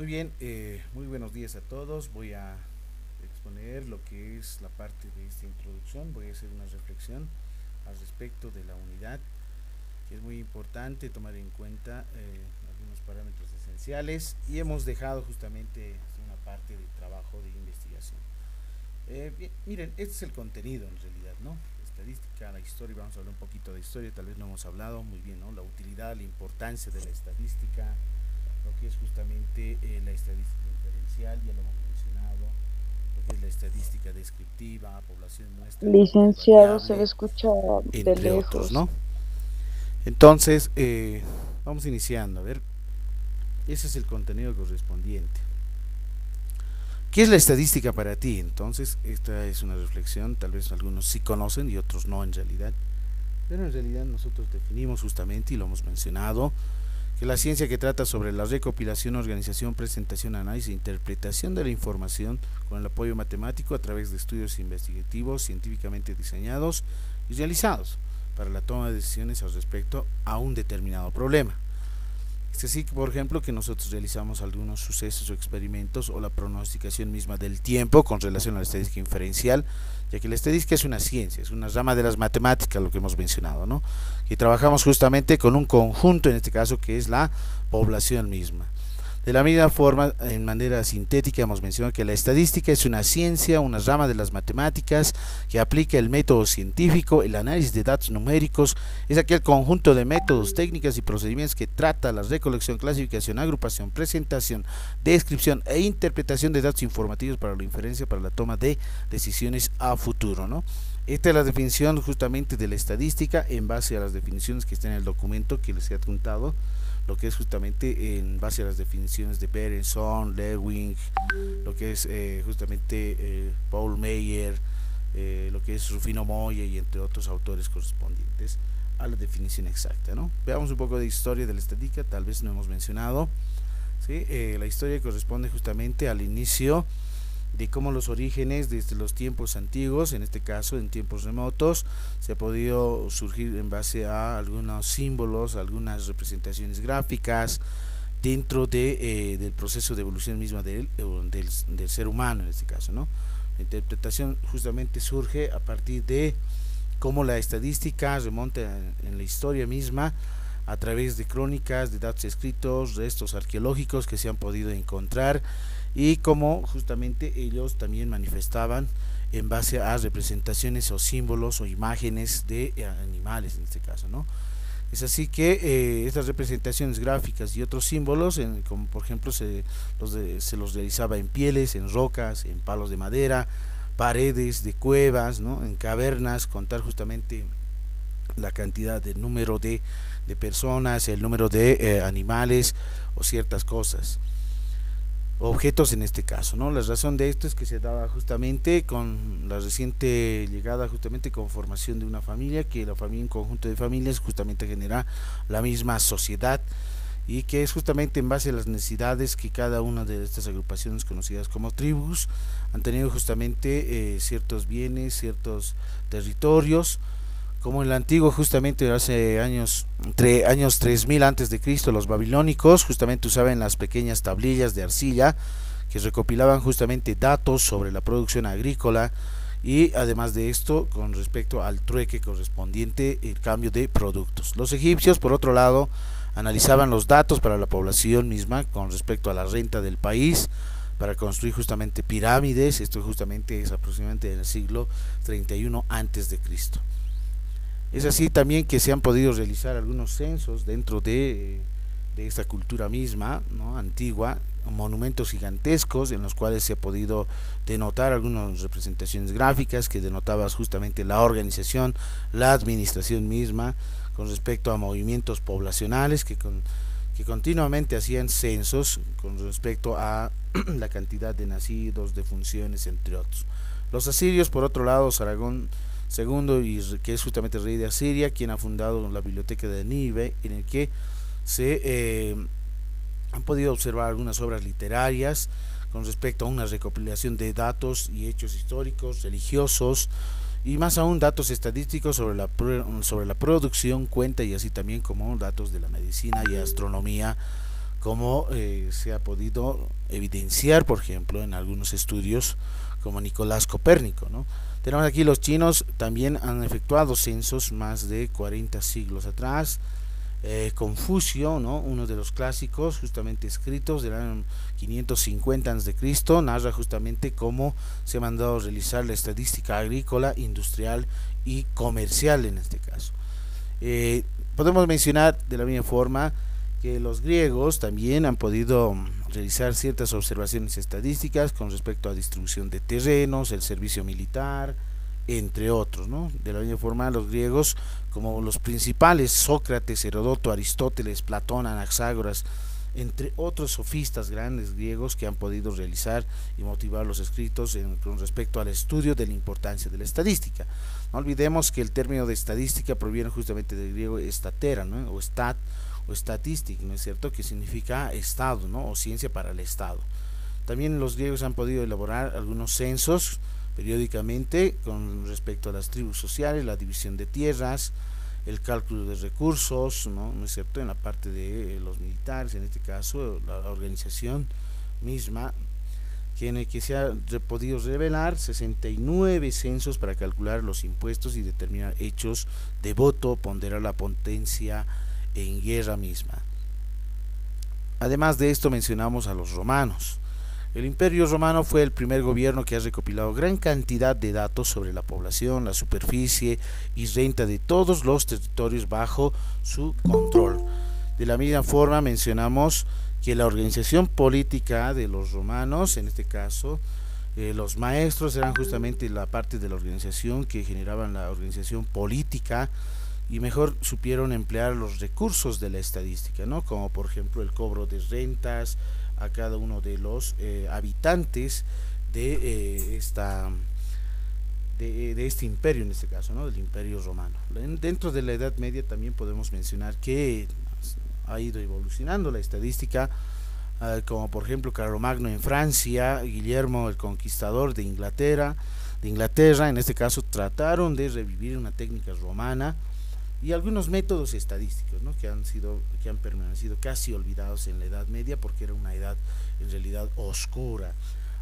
Muy bien, muy buenos días a todos. Voy a exponer lo que es la parte de esta introducción. Voy a hacer una reflexión al respecto de la unidad, que es muy importante tomar en cuenta algunos parámetros esenciales y hemos dejado justamente una parte de trabajo de investigación. Bien, miren, este es el contenido en realidad, ¿no? Estadística, la historia, vamos a hablar un poquito de historia, tal vez no hemos hablado muy bien, ¿no? La utilidad, la importancia de la estadística, lo que es justamente la estadística inferencial, ya lo hemos mencionado, lo que es la estadística descriptiva, población muestra, número de Licenciado, se le variable, escucha de entre otros, lejos. ¿no? Entonces, vamos iniciando, a ver, ese es el contenido correspondiente. ¿Qué es la estadística para ti? Entonces, esta es una reflexión, tal vez algunos sí conocen y otros no en realidad, pero en realidad nosotros definimos justamente, y lo hemos mencionado, que la ciencia que trata sobre la recopilación, organización, presentación, análisis e interpretación de la información con el apoyo matemático a través de estudios investigativos científicamente diseñados y realizados para la toma de decisiones al respecto a un determinado problema. Es así, por ejemplo, que nosotros realizamos algunos sucesos o experimentos o la pronosticación misma del tiempo con relación a la estadística inferencial, ya que la estadística es una ciencia, es una rama de las matemáticas, lo que hemos mencionado, ¿no? Y trabajamos justamente con un conjunto, en este caso, que es la población misma. De la misma forma, en manera sintética, hemos mencionado que la estadística es una ciencia, una rama de las matemáticas que aplica el método científico, el análisis de datos numéricos, es aquel conjunto de métodos, técnicas y procedimientos que trata la recolección, clasificación, agrupación, presentación, descripción e interpretación de datos informativos para la inferencia, para la toma de decisiones a futuro, ¿no? Esta es la definición justamente de la estadística en base a las definiciones que están en el documento que les he adjuntado, lo que es justamente en base a las definiciones de Berenson, Lewin, lo que es justamente Paul Meyer, lo que es Rufino Moya y entre otros autores correspondientes a la definición exacta, ¿no? Veamos un poco de historia de la estadística, tal vez no hemos mencionado, ¿sí? La historia corresponde justamente al inicio de cómo los orígenes desde los tiempos antiguos, en este caso en tiempos remotos, se ha podido surgir en base a algunos símbolos, algunas representaciones gráficas dentro del proceso de evolución misma del ser humano en este caso, ¿no? La interpretación justamente surge a partir de cómo la estadística remonta en la historia misma a través de crónicas, de datos escritos, restos arqueológicos que se han podido encontrar y cómo justamente ellos también manifestaban en base a representaciones o símbolos o imágenes de animales en este caso, ¿no? Es así que estas representaciones gráficas y otros símbolos, como por ejemplo se los realizaba en pieles, en rocas, en palos de madera, paredes de cuevas, ¿no? En cavernas, contar justamente la cantidad de número de personas, el número de animales o ciertas cosas, objetos en este caso, ¿no? La razón de esto es que se daba justamente con la reciente llegada, justamente con formación de una familia, que la familia, un conjunto de familias, justamente genera la misma sociedad y que es justamente en base a las necesidades que cada una de estas agrupaciones conocidas como tribus han tenido justamente ciertos bienes, ciertos territorios, como en el antiguo justamente hace años, entre años 3000 antes de Cristo, los babilónicos justamente usaban las pequeñas tablillas de arcilla que recopilaban justamente datos sobre la producción agrícola y además de esto con respecto al trueque correspondiente, el cambio de productos. Los egipcios, por otro lado, analizaban los datos para la población misma con respecto a la renta del país para construir justamente pirámides. Esto justamente es aproximadamente en el siglo 31 antes de Cristo. Es así también que se han podido realizar algunos censos dentro de esta cultura misma, ¿no? Antigua, monumentos gigantescos en los cuales se ha podido denotar algunas representaciones gráficas que denotaban justamente la organización, la administración misma con respecto a movimientos poblacionales que continuamente hacían censos con respecto a la cantidad de nacidos, de funciones, entre otros. Los asirios, por otro lado, Saragón segundo, y que es justamente el rey de Asiria, quien ha fundado la biblioteca de Nínive, en el que se han podido observar algunas obras literarias con respecto a una recopilación de datos y hechos históricos, religiosos y más aún datos estadísticos sobre la producción, cuenta y así también como datos de la medicina y astronomía como se ha podido evidenciar, por ejemplo, en algunos estudios como Nicolás Copérnico, ¿no? Tenemos aquí los chinos también han efectuado censos más de 40 siglos atrás. Confucio, ¿no? Uno de los clásicos justamente escritos del año 550 a.C., narra justamente cómo se ha mandado a realizar la estadística agrícola, industrial y comercial en este caso. Podemos mencionar de la misma forma que los griegos también han podido realizar ciertas observaciones estadísticas con respecto a distribución de terrenos, el servicio militar, entre otros, ¿no? De la misma forma, los griegos, como los principales, Sócrates, Herodoto, Aristóteles, Platón, Anaxágoras, entre otros sofistas grandes griegos que han podido realizar y motivar los escritos con respecto al estudio de la importancia de la estadística. No olvidemos que el término de estadística proviene justamente del griego estatera, ¿no? O stat, o statistic, ¿no es cierto?, que significa estado, ¿no?, o ciencia para el estado. También los griegos han podido elaborar algunos censos periódicamente con respecto a las tribus sociales, la división de tierras, el cálculo de recursos, ¿no es cierto?, en la parte de los militares, en este caso la organización misma, en el que se ha podido revelar 69 censos para calcular los impuestos y determinar hechos de voto, ponderar la potencia en guerra misma. Además de esto mencionamos a los romanos. El Imperio Romano fue el primer gobierno que ha recopilado gran cantidad de datos sobre la población, la superficie y renta de todos los territorios bajo su control. De la misma forma mencionamos que la organización política de los romanos, en este caso, los maestros eran justamente la parte de la organización que generaban la organización política y mejor supieron emplear los recursos de la estadística, ¿no?, como por ejemplo el cobro de rentas a cada uno de los habitantes de este imperio, en este caso, ¿no?, del Imperio Romano. Dentro de la Edad Media también podemos mencionar que ha ido evolucionando la estadística, como por ejemplo Carlomagno en Francia, Guillermo el Conquistador de Inglaterra, en este caso trataron de revivir una técnica romana y algunos métodos estadísticos, ¿no?, que han permanecido casi olvidados en la Edad Media porque era una edad en realidad oscura.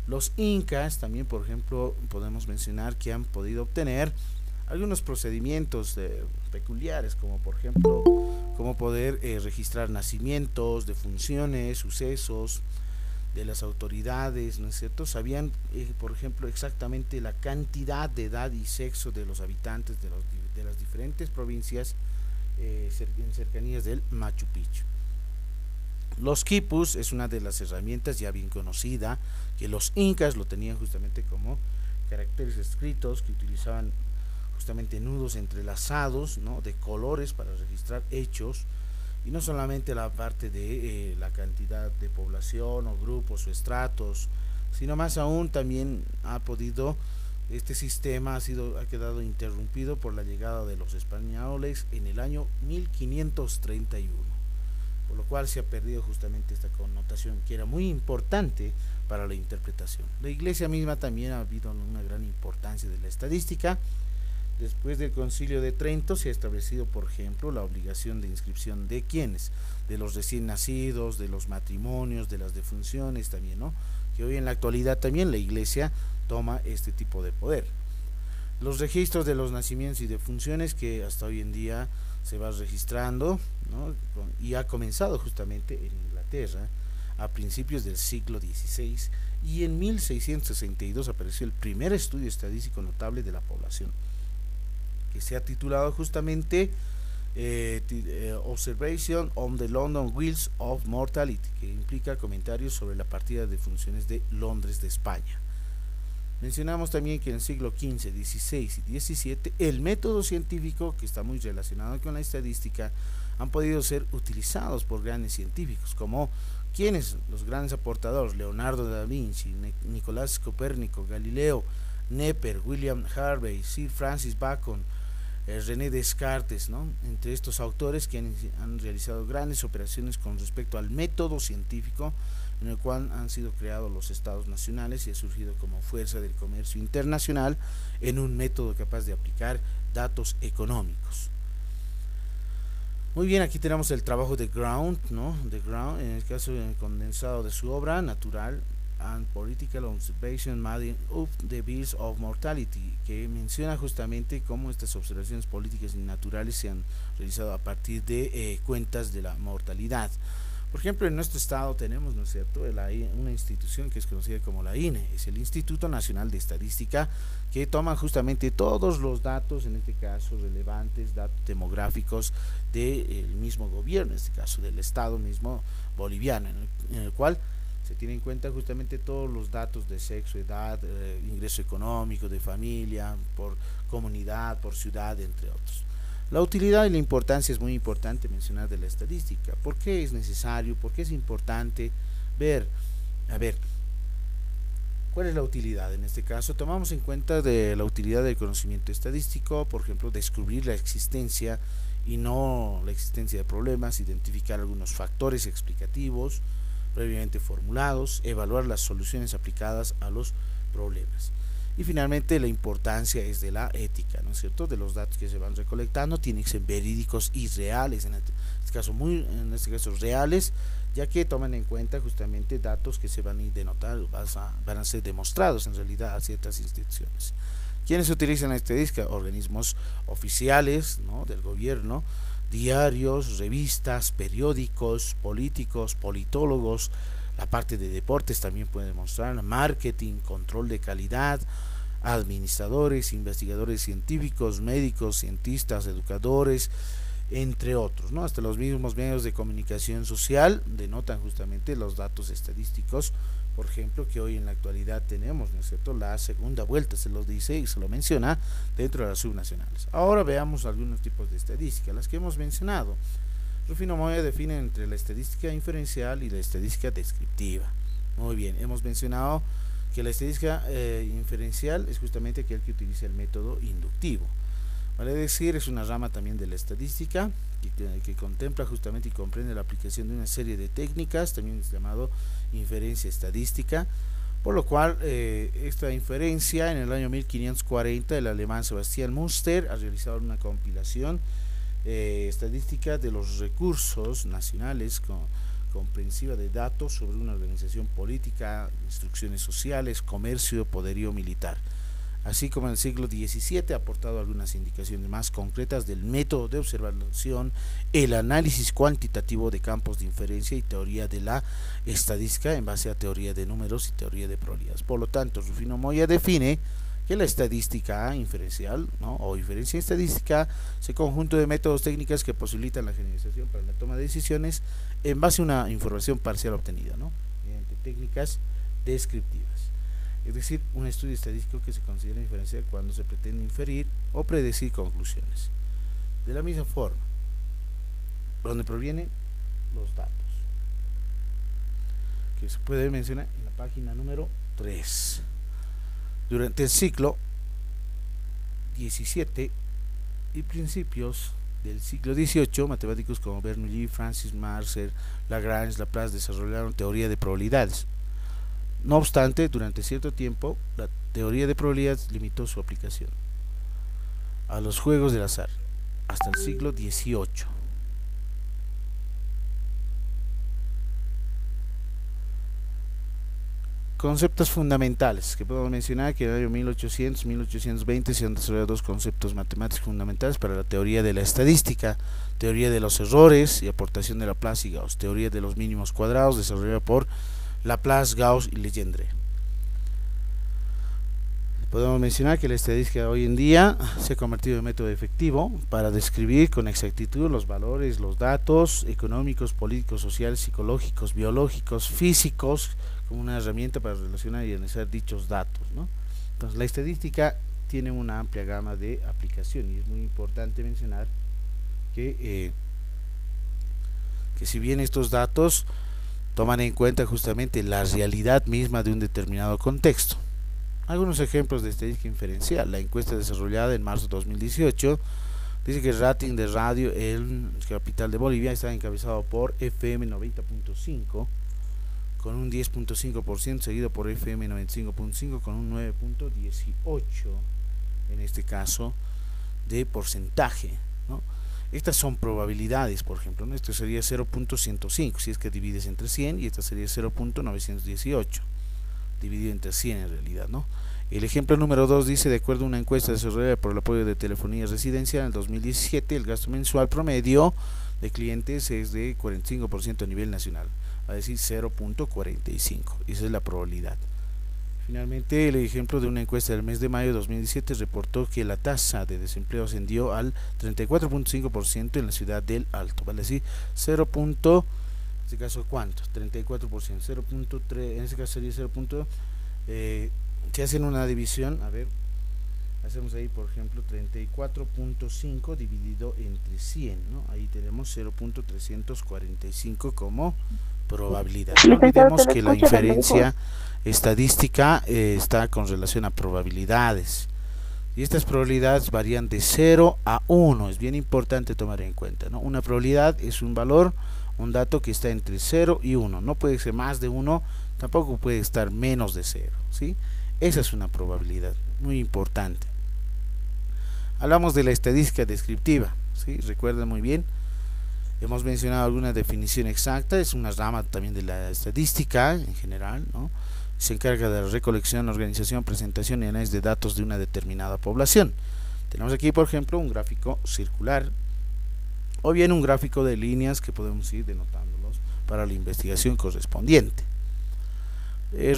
Los incas también, por ejemplo, podemos mencionar que han podido obtener algunos procedimientos peculiares, como por ejemplo cómo poder registrar nacimientos, defunciones, sucesos de las autoridades, ¿no es cierto? Sabían, por ejemplo, exactamente la cantidad de edad y sexo de los habitantes de las diferentes provincias en cercanías del Machu Picchu. Los quipus es una de las herramientas ya bien conocida, que los incas lo tenían justamente como caracteres escritos que utilizaban justamente nudos entrelazados, ¿no?, de colores para registrar hechos, y no solamente la parte de la cantidad de población o grupos o estratos, sino más aún también este sistema ha quedado interrumpido por la llegada de los españoles en el año 1531, por lo cual se ha perdido justamente esta connotación que era muy importante para la interpretación. La Iglesia misma también ha habido una gran importancia de la estadística. Después del Concilio de Trento se ha establecido, por ejemplo, la obligación de inscripción de ¿quiénes? De los recién nacidos, de los matrimonios, de las defunciones también, ¿no?, que hoy en la actualidad también la Iglesia toma este tipo de poder. Los registros de los nacimientos y defunciones que hasta hoy en día se va registrando, ¿no?, y ha comenzado justamente en Inglaterra a principios del siglo XVI, y en 1662 apareció el primer estudio estadístico notable de la población, que se ha titulado justamente Observation on the London Wheels of Mortality, que implica comentarios sobre la partida de funciones de Londres de España. Mencionamos también que en el siglo XV, XVI y XVII el método científico, que está muy relacionado con la estadística, han podido ser utilizados por grandes científicos como ¿quiénes? Los grandes aportadores: Leonardo da Vinci, Nicolás Copérnico, Galileo, Neper, William Harvey, Sir Francis Bacon, René Descartes, ¿no?, entre estos autores que han realizado grandes operaciones con respecto al método científico en el cual han sido creados los estados nacionales y ha surgido como fuerza del comercio internacional en un método capaz de aplicar datos económicos. Muy bien, aquí tenemos el trabajo de Ground, ¿no? De Ground, en el caso condensado de su obra, Natural and Political Observation Made of the Bills of Mortality, que menciona justamente cómo estas observaciones políticas y naturales se han realizado a partir de cuentas de la mortalidad. Por ejemplo, en nuestro estado tenemos, ¿no es cierto?, una institución que es conocida como la INE, es el Instituto Nacional de Estadística, que toma justamente todos los datos, en este caso relevantes, datos demográficos del mismo gobierno, en este caso del estado mismo boliviano, en el cual se tiene en cuenta justamente todos los datos de sexo, edad, ingreso económico, de familia, por comunidad, por ciudad, entre otros. La utilidad y la importancia es muy importante mencionar de la estadística. ¿Por qué es necesario? ¿Por qué es importante ver? A ver, ¿cuál es la utilidad? En este caso, tomamos en cuenta de la utilidad del conocimiento estadístico, por ejemplo, descubrir la existencia y no la existencia de problemas, identificar algunos factores explicativos previamente formulados, evaluar las soluciones aplicadas a los problemas. Y finalmente la importancia es de la ética, ¿no es cierto?, de los datos que se van recolectando, tienen que ser verídicos y reales, en este caso reales, ya que toman en cuenta justamente datos que se van a denotar, van a ser demostrados en realidad a ciertas instituciones. ¿Quiénes utilizan la estadística? Organismos oficiales, ¿no?, del gobierno, diarios, revistas, periódicos, políticos, politólogos, la parte de deportes también puede demostrar, marketing, control de calidad, administradores, investigadores científicos, médicos, cientistas, educadores, entre otros, ¿no? Hasta los mismos medios de comunicación social denotan justamente los datos estadísticos, por ejemplo, que hoy en la actualidad tenemos, ¿no es cierto?, la segunda vuelta, se lo dice y se lo menciona dentro de las subnacionales. Ahora veamos algunos tipos de estadística, las que hemos mencionado. Rufino Moya define entre la estadística inferencial y la estadística descriptiva. Muy bien, hemos mencionado que la estadística inferencial es justamente aquel que utiliza el método inductivo. Vale decir, es una rama también de la estadística que contempla justamente y comprende la aplicación de una serie de técnicas, también es llamado inferencia estadística, por lo cual esta inferencia en el año 1540 el alemán Sebastian Münster ha realizado una compilación estadística de los recursos nacionales comprensiva de datos sobre una organización política, instrucciones sociales, comercio, poderío militar, así como en el siglo XVII ha aportado algunas indicaciones más concretas del método de observación, el análisis cuantitativo de campos de inferencia y teoría de la estadística en base a teoría de números y teoría de probabilidades. Por lo tanto, Rufino Moya define que la estadística inferencial, ¿no?, o inferencia estadística es el conjunto de métodos técnicas que posibilitan la generalización para la toma de decisiones en base a una información parcial obtenida, ¿no?, mediante técnicas descriptivas. Es decir, un estudio estadístico que se considera inferencial cuando se pretende inferir o predecir conclusiones. De la misma forma, donde provienen los datos, que se puede mencionar en la página número 3. Durante el siglo XVII y principios del siglo XVIII, matemáticos como Bernoulli, Francis Marcer, Lagrange, Laplace desarrollaron teoría de probabilidades. No obstante, durante cierto tiempo, la teoría de probabilidades limitó su aplicación a los juegos del azar, hasta el siglo XVIII. Conceptos fundamentales que podemos mencionar que en el año 1800-1820 se han desarrollado dos conceptos matemáticos fundamentales para la teoría de la estadística: teoría de los errores y aportación de Laplace y Gauss, teoría de los mínimos cuadrados desarrollada por Laplace, Gauss y Legendre. Podemos mencionar que la estadística hoy en día se ha convertido en método efectivo para describir con exactitud los valores, los datos económicos, políticos, sociales, psicológicos, biológicos, físicos, como una herramienta para relacionar y analizar dichos datos, ¿no? Entonces, la estadística tiene una amplia gama de aplicación y es muy importante mencionar que si bien estos datos toman en cuenta justamente la realidad misma de un determinado contexto. Algunos ejemplos de estadística inferencial: la encuesta desarrollada en marzo de 2018 dice que el rating de radio en capital de Bolivia está encabezado por FM 90.5 con un 10.5%, seguido por FM 95.5 con un 9.18 en este caso de porcentaje, ¿no? Estas son probabilidades, por ejemplo, ¿no? Esto sería 0.105 si es que divides entre 100, y esta sería 0.918 dividido entre 100 en realidad, ¿no? El ejemplo número 2 dice: de acuerdo a una encuesta desarrollada por el apoyo de telefonía residencial en el 2017, el gasto mensual promedio de clientes es de 45% a nivel nacional, a decir 0.45. Esa es la probabilidad. Finalmente, el ejemplo de una encuesta del mes de mayo de 2017 reportó que la tasa de desempleo ascendió al 34.5% en la ciudad del Alto, vale decir 0. En este caso, ¿cuánto? 34%, 0.3, en este caso sería 0. Si hacen una división, a ver, hacemos ahí por ejemplo 34.5 dividido entre 100, ¿no? Ahí tenemos 0.345 como probabilidad. No olvidemos que la inferencia estadística está con relación a probabilidades, y estas probabilidades varían de 0 a 1. Es bien importante tomar en cuenta, ¿no? Una probabilidad es un valor, un dato que está entre 0 y 1, no puede ser más de 1, tampoco puede estar menos de 0, ¿sí? Esa es una probabilidad muy importante. Hablamos de la estadística descriptiva, ¿sí? Recuerden muy bien, hemos mencionado alguna definición exacta. Es una rama también de la estadística en general, ¿no? Se encarga de la recolección, organización, presentación y análisis de datos de una determinada población. Tenemos aquí, por ejemplo, un gráfico circular, o bien un gráfico de líneas que podemos ir denotándolos para la investigación correspondiente.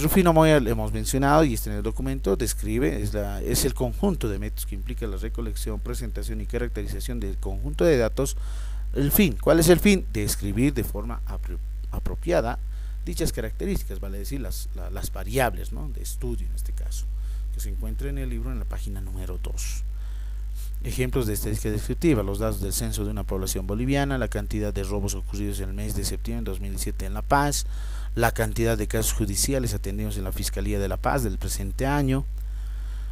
Rufino Moya, hemos mencionado, y está en el documento, describe, es el conjunto de métodos que implica la recolección, presentación y caracterización del conjunto de datos. El fin, ¿cuál es el fin? Describir de forma apropiada dichas características, vale decir las variables, ¿no?, de estudio en este caso, que se encuentra en el libro en la página número 2. Ejemplos de estadística descriptiva: los datos del censo de una población boliviana, la cantidad de robos ocurridos en el mes de septiembre de 2017 en La Paz, la cantidad de casos judiciales atendidos en la Fiscalía de La Paz del presente año.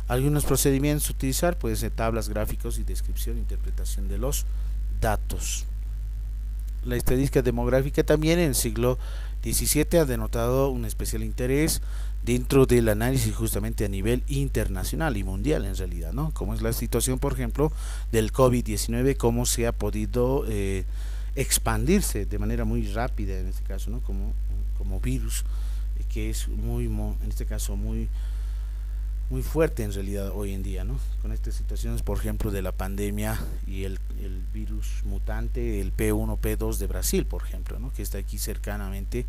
Algunos procedimientos a utilizar pueden ser tablas, gráficos y descripción e interpretación de los datos. La estadística demográfica también en el siglo XVII ha denotado un especial interés dentro del análisis justamente a nivel internacional y mundial en realidad, ¿no? Como es la situación, por ejemplo, del COVID-19, cómo se ha podido expandirse de manera muy rápida en este caso, ¿no? Como virus, que es en este caso muy fuerte en realidad hoy en día, ¿no? Con estas situaciones, por ejemplo, de la pandemia y el virus mutante, el P1, P2 de Brasil, por ejemplo, ¿no?, que está aquí cercanamente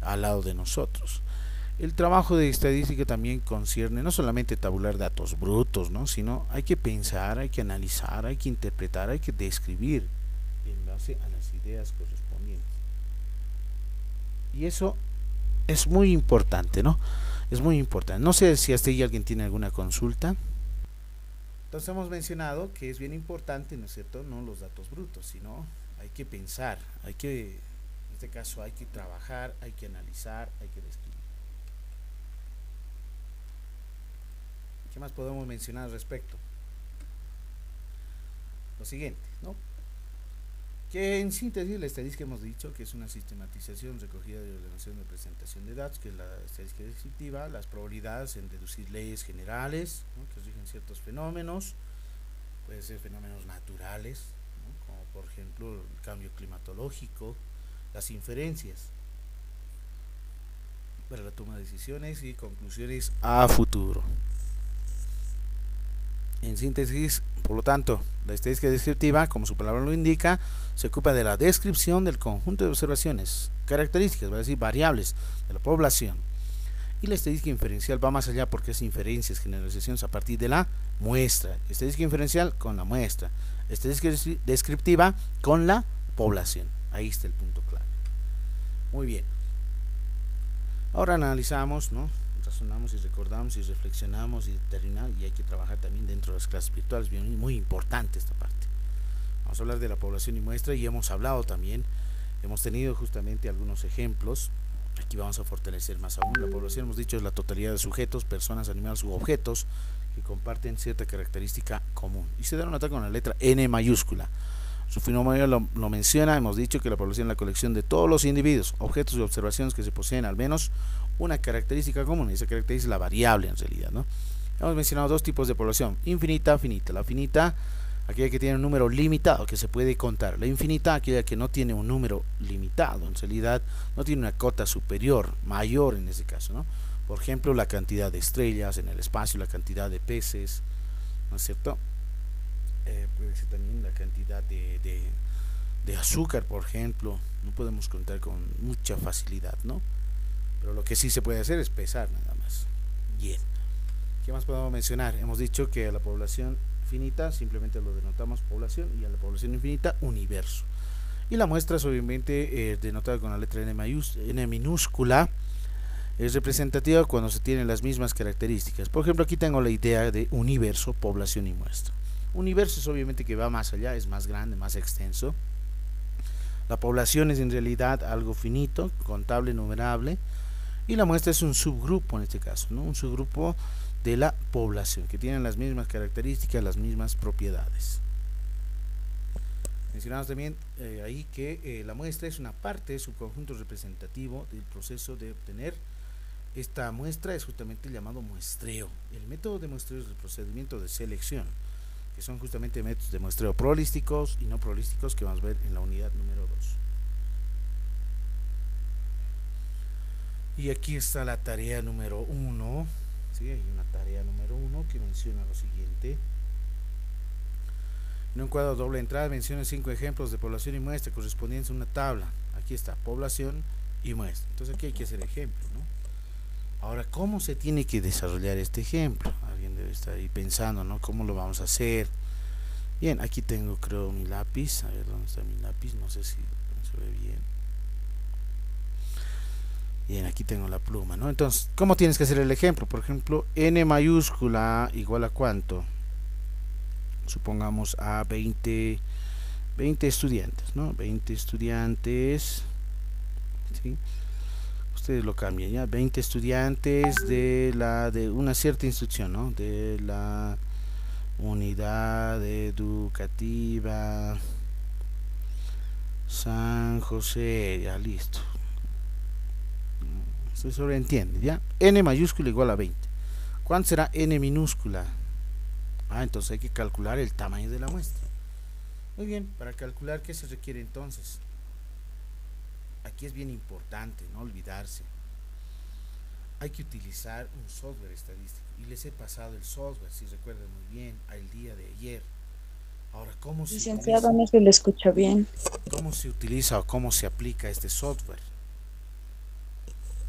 al lado de nosotros. El trabajo de estadística también concierne no solamente tabular datos brutos, ¿no?, sino hay que pensar, hay que analizar, hay que interpretar, hay que describir en base a las ideas correspondientes. Y eso es muy importante, ¿no? Es muy importante. No sé si hasta ahí alguien tiene alguna consulta. Entonces hemos mencionado que es bien importante, ¿no es cierto?, no los datos brutos, sino hay que pensar, en este caso hay que trabajar, hay que analizar, hay que describir. ¿Qué más podemos mencionar al respecto? Lo siguiente, ¿no?, que en síntesis la estadística hemos dicho que es una sistematización, recogida de ordenación de presentación de datos, que es la estadística descriptiva. Las probabilidades en deducir leyes generales, ¿no?, que rigen ciertos fenómenos, pueden ser fenómenos naturales, ¿no?, como por ejemplo el cambio climatológico. Las inferencias para la toma de decisiones y conclusiones a futuro. En síntesis, por lo tanto, la estadística descriptiva, como su palabra lo indica, se ocupa de la descripción del conjunto de observaciones, características, va a decir variables de la población. Y la estadística inferencial va más allá, porque es inferencias, generalizaciones a partir de la muestra. Estadística inferencial con la muestra, estadística descriptiva con la población. Ahí está el punto clave. Muy bien. Ahora analizamos, ¿no?, razonamos y recordamos y reflexionamos y determinamos, y hay que trabajar también dentro de las clases virtuales, bien, muy importante esta parte. Vamos a hablar de la población y muestra, y hemos hablado también, hemos tenido justamente algunos ejemplos. Aquí vamos a fortalecer más aún. La población, hemos dicho, es la totalidad de sujetos, personas, animales u objetos que comparten cierta característica común, y se denota con la letra N mayúscula. Rufino Moya lo menciona. Hemos dicho que la población es la colección de todos los individuos, objetos y observaciones que se poseen al menos una característica común, y esa característica es la variable en realidad, ¿no? Hemos mencionado dos tipos de población: infinita, finita. La finita aquella que tiene un número limitado que se puede contar. La infinita, aquella que no tiene un número limitado, en realidad no tiene una cota superior, mayor en ese caso, ¿no? Por ejemplo, la cantidad de estrellas en el espacio, la cantidad de peces, ¿no es cierto? Puede ser también la cantidad de azúcar, por ejemplo, no podemos contar con mucha facilidad, ¿no? Pero lo que sí se puede hacer es pesar nada más. Bien. ¿Qué más podemos mencionar? Hemos dicho que a la población finita simplemente lo denotamos población y a la población infinita universo. Y la muestra es obviamente denotada con la letra N minúscula. Es representativa cuando se tienen las mismas características. Por ejemplo, aquí tengo la idea de universo, población y muestra. Universo es obviamente que va más allá, es más grande, más extenso. La población es en realidad algo finito, contable, numerable. Y la muestra es un subgrupo en este caso, ¿no? Un subgrupo de la población, que tienen las mismas características, las mismas propiedades. Mencionamos también ahí que la muestra es una parte de su conjunto representativo del proceso de obtener. Esta muestra es justamente el llamado muestreo. El método de muestreo es el procedimiento de selección, que son justamente métodos de muestreo prolísticos y no prolísticos que vamos a ver en la unidad número 2. Y aquí está la tarea número 1. ¿Sí? Hay una tarea número 1 que menciona lo siguiente. En un cuadro doble entrada menciona 5 ejemplos de población y muestra correspondientes a una tabla. Aquí está, población y muestra. Entonces aquí hay que hacer ejemplo, ¿no? Ahora, ¿cómo se tiene que desarrollar este ejemplo? Alguien debe estar ahí pensando, ¿no? ¿Cómo lo vamos a hacer? Bien, aquí tengo, creo, mi lápiz. A ver, ¿dónde está mi lápiz? No sé si se ve bien. Bien, aquí tengo la pluma, ¿no? Entonces, ¿cómo tienes que hacer el ejemplo? Por ejemplo, n mayúscula igual a ¿cuánto? Supongamos a 20 estudiantes, ¿no? 20 estudiantes, ¿sí? Ustedes lo cambian, ¿ya? 20 estudiantes de una cierta instrucción, ¿no? De la unidad educativa San José, ya listo. Se sobreentiende, ¿ya? N mayúscula igual a 20. ¿Cuánto será N minúscula? Entonces hay que calcular el tamaño de la muestra. Muy bien, para calcular, ¿qué se requiere entonces? Aquí es bien importante no olvidarse. Hay que utilizar un software estadístico. Y les he pasado el software, si recuerdan muy bien, al día de ayer. Ahora, ¿cómo se Licenciado, no se lo escucha bien. ¿Cómo se utiliza o cómo se aplica este software?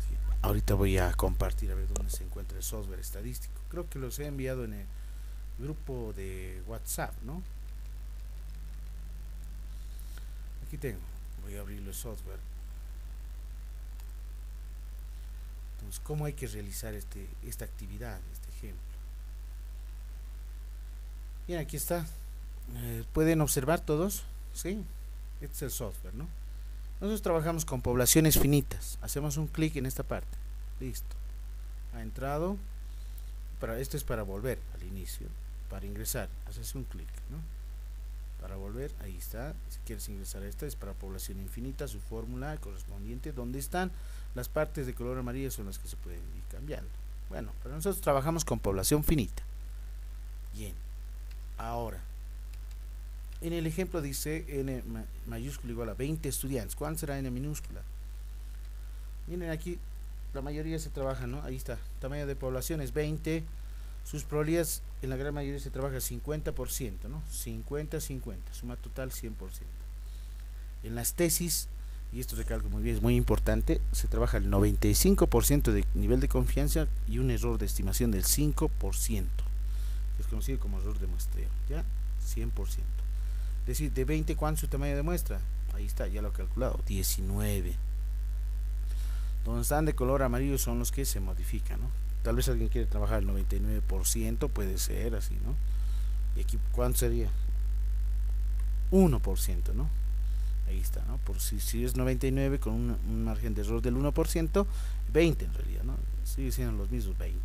Sí, ahorita voy a compartir a ver dónde se encuentra el software estadístico. Creo que los he enviado en el grupo de WhatsApp, ¿no? Aquí tengo, voy a abrir el software. Entonces, ¿cómo hay que realizar esta actividad, este ejemplo? Bien, aquí está. ¿Pueden observar todos? ¿Sí? Este es el software, ¿no? Nosotros trabajamos con poblaciones finitas. Hacemos un clic en esta parte. Listo. Ha entrado. Esto es para volver al inicio. Para ingresar, haces un clic, ¿no? Para volver, ahí está. Si quieres ingresar a esta, es para población infinita, su fórmula correspondiente, donde están las partes de color amarillo son las que se pueden ir cambiando. Bueno, pero nosotros trabajamos con población finita. Bien. Ahora, en el ejemplo dice n mayúscula igual a 20 estudiantes. ¿Cuánto será n minúscula? Miren aquí, la mayoría se trabaja, ¿no? Ahí está, tamaño de población es 20. Sus probabilidades en la gran mayoría se trabaja 50%, ¿no? 50-50, suma total 100%. En las tesis, y esto recalco muy bien, es muy importante, se trabaja el 95% de nivel de confianza y un error de estimación del 5%, que es conocido como error de muestreo, ¿ya? 100%. Es decir, de 20, ¿cuánto es su tamaño de muestra? Ahí está, ya lo he calculado, 19. Donde están de color amarillo son los que se modifican, ¿no? Tal vez alguien quiere trabajar el 99%, puede ser así, ¿no? Y aquí, ¿cuánto sería? 1%, ¿no? Ahí está, ¿no? Por si es 99 con un margen de error del 1%, 20 en realidad, ¿no? Sigue siendo los mismos 20.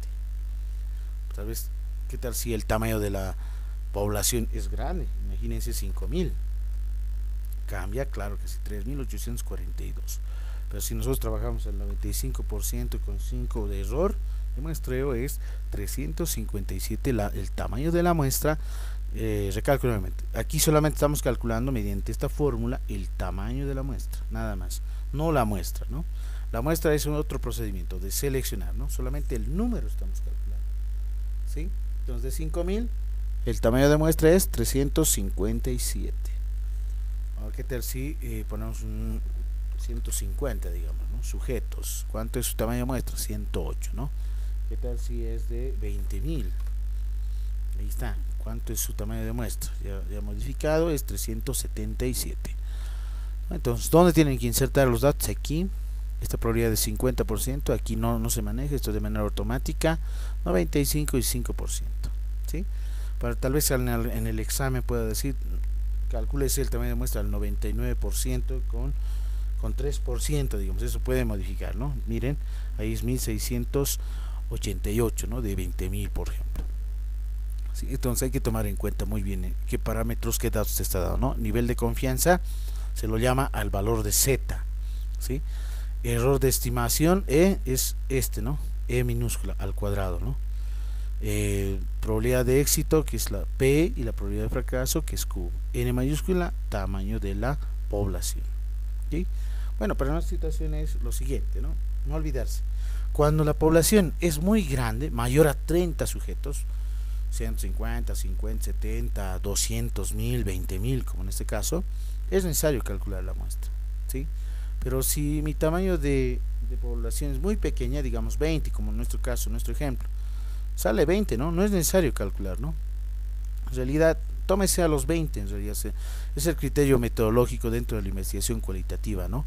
Tal vez, ¿qué tal si el tamaño de la población es grande? Imagínense 5000. Cambia, claro que sí, 3842. Pero si nosotros trabajamos al 95% con 5 de error, el muestreo es 357 el tamaño de la muestra Recalco nuevamente, aquí solamente estamos calculando mediante esta fórmula el tamaño de la muestra, nada más, no la muestra, ¿no? La muestra es un otro procedimiento de seleccionar, ¿no? Solamente el número estamos calculando, ¿sí? Entonces de 5000, el tamaño de muestra es 357. Ahora, ¿qué tal si ponemos un 150, digamos, ¿no? Sujetos, ¿cuánto es su tamaño de muestra? 108, ¿no? ¿Qué tal si es de 20.000? Ahí está, ¿cuánto es su tamaño de muestra? Ya modificado, es 377. Entonces, ¿dónde tienen que insertar los datos? Aquí, esta probabilidad de 50%, aquí no se maneja, esto de manera automática, 95 y 5%, ¿sí? Para tal vez en el examen pueda decir, calcúlese el tamaño de muestra al 99% con 3%, digamos, eso puede modificar, ¿no? Miren, ahí es 1688, ¿no? De 20.000, por ejemplo. ¿Sí? Entonces hay que tomar en cuenta muy bien qué parámetros, qué datos te está dando, ¿no? Nivel de confianza se lo llama al valor de Z, ¿sí? Error de estimación es este, ¿no? E minúscula al cuadrado, ¿no? Probabilidad de éxito, que es la P, y la probabilidad de fracaso, que es Q. N mayúscula, tamaño de la población, ¿sí? Bueno, para nuestra situación es lo siguiente, ¿no? No olvidarse, cuando la población es muy grande, mayor a 30 sujetos, 150, 50, 70, 200.000, 20.000, como en este caso, es necesario calcular la muestra, ¿sí? Pero si mi tamaño de población es muy pequeña, digamos 20, como en nuestro caso, nuestro ejemplo, sale 20, ¿no? No es necesario calcular, ¿no? En realidad, tómese a los 20, en realidad es el criterio metodológico dentro de la investigación cualitativa, ¿no?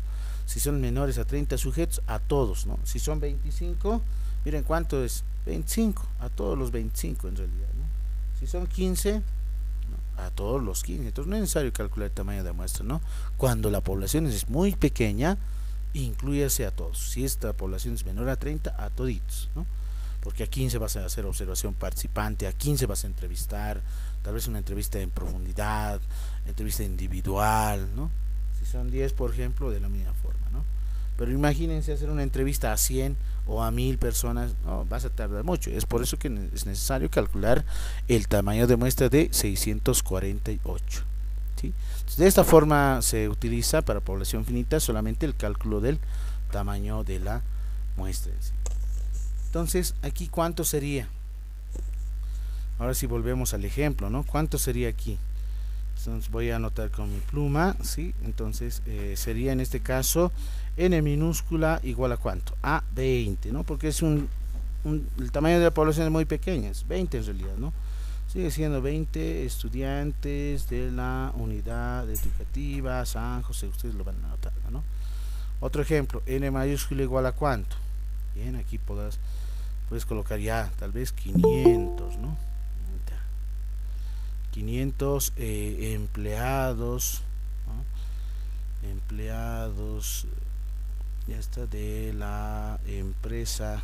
Si son menores a 30 sujetos, a todos, ¿no? Si son 25, miren cuánto es, 25, a todos los 25 en realidad, ¿no? Si son 15, ¿no? A todos los 15, entonces no es necesario calcular el tamaño de la muestra, ¿no? Cuando la población es muy pequeña, inclúyase a todos. Si esta población es menor a 30, a toditos, ¿no? Porque a 15 vas a hacer observación participante, a 15 vas a entrevistar, tal vez una entrevista en profundidad, entrevista individual, ¿no? Si son 10, por ejemplo, de la misma forma, ¿no? Pero imagínense hacer una entrevista a 100 o a 1000 personas, no, vas a tardar mucho. Es por eso que es necesario calcular el tamaño de muestra de 648, ¿sí? Entonces, de esta forma se utiliza para población finita solamente el cálculo del tamaño de la muestra. Entonces, aquí ¿cuánto sería? Ahora si volvemos al ejemplo, ¿no? ¿Cuánto sería aquí? Entonces voy a anotar con mi pluma, ¿sí? Entonces sería en este caso n minúscula igual a ¿cuánto? A 20, ¿no? Porque es el tamaño de la población es muy pequeña, es 20 en realidad, ¿no? Sigue siendo 20 estudiantes de la unidad educativa San José, ustedes lo van a anotar, ¿no? Otro ejemplo, n mayúscula igual a ¿cuánto? Bien, aquí puedes colocar ya tal vez 500, ¿no? 500 empleados, ¿no? Empleados, ya está, de la empresa,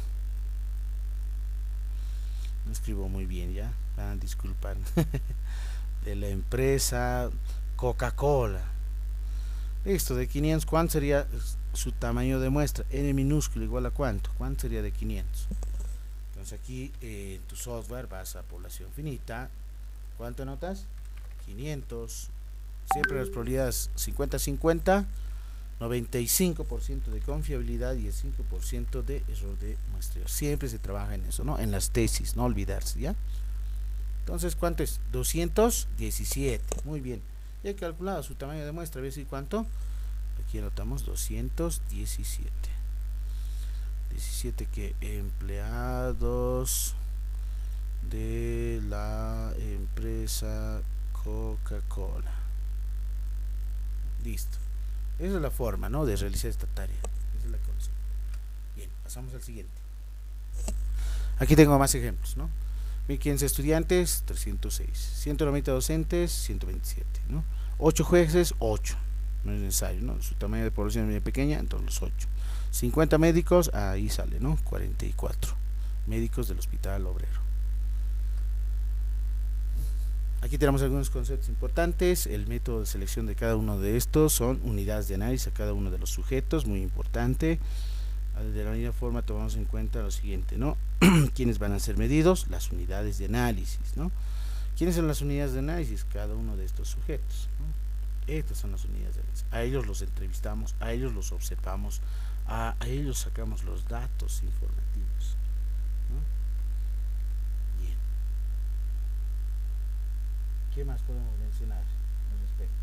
no escribo muy bien, ya, van a disculpar, de la empresa Coca-Cola. Listo, de 500, ¿cuánto sería su tamaño de muestra? N minúsculo igual a ¿cuánto? ¿Cuánto sería de 500? Entonces aquí en tu software vas a población finita. ¿Cuánto notas? 500. Siempre las probabilidades 50-50, 95% de confiabilidad y el 5% de error de muestreo. Siempre se trabaja en eso, ¿no? En las tesis, no olvidarse, ¿ya? Entonces, ¿cuánto es? 217. Muy bien. Ya he calculado su tamaño de muestra. Voy a decir cuánto. Aquí anotamos 217. 17 que empleados de la empresa Coca-Cola. Listo. Esa es la forma, ¿no?, de realizar esta tarea. Esa es la concepción. Bien, pasamos al siguiente. Aquí tengo más ejemplos, ¿no? 1500 estudiantes, 306. 190 docentes, 127, ¿no? 8 jueces, 8. No es necesario, ¿no? Su tamaño de población es muy pequeña, entonces los 8. 50 médicos, ahí sale, ¿no? 44 médicos del Hospital Obrero. Aquí tenemos algunos conceptos importantes. El método de selección de cada uno de estos son unidades de análisis a cada uno de los sujetos, muy importante. De la misma forma tomamos en cuenta lo siguiente, ¿no? ¿Quiénes van a ser medidos? Las unidades de análisis, ¿no? ¿Quiénes son las unidades de análisis? Cada uno de estos sujetos, ¿no? Estas son las unidades de análisis. A ellos los entrevistamos, a ellos los observamos, a ellos sacamos los datos informativos, ¿no? Bien. ¿Qué más podemos mencionar al respecto?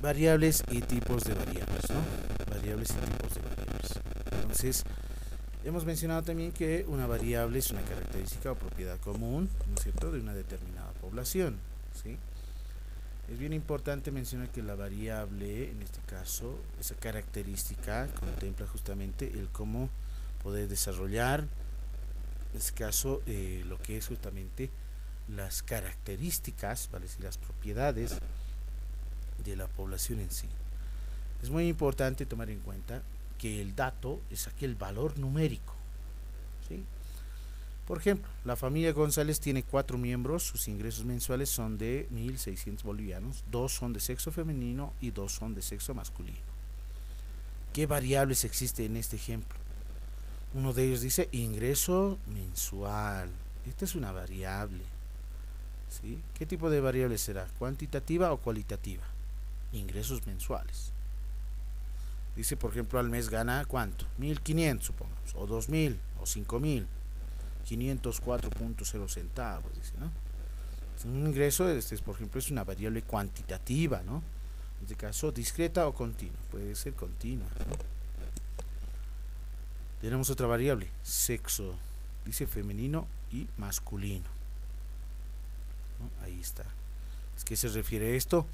Variables y tipos de variables, ¿no? Variables y tipos de variables. Entonces, hemos mencionado también que una variable es una característica o propiedad común, ¿no es cierto?, de una determinada población, ¿sí? Es bien importante mencionar que la variable, en este caso, esa característica contempla justamente el cómo poder desarrollar, en este caso, lo que es justamente las características, ¿vale?, y las propiedades de la población en sí. Es muy importante tomar en cuenta que el dato es aquel valor numérico, ¿sí? Por ejemplo, la familia González tiene 4 miembros, sus ingresos mensuales son de 1.600 bolivianos, 2 son de sexo femenino y 2 son de sexo masculino. ¿Qué variables existen en este ejemplo? Uno de ellos dice ingreso mensual. Esta es una variable, ¿sí? ¿Qué tipo de variable será? ¿Cuantitativa o cualitativa? Ingresos mensuales. Dice, por ejemplo, al mes gana ¿cuánto? 1.500, supongamos, o 2.000, o 5.000, 504.0 centavos, dice, ¿no? Un ingreso, por ejemplo, es una variable cuantitativa, ¿no? En este caso, discreta o continua, puede ser continua, ¿no? Tenemos otra variable, sexo, dice femenino y masculino, ¿no? Ahí está. ¿Es que se refiere a esto?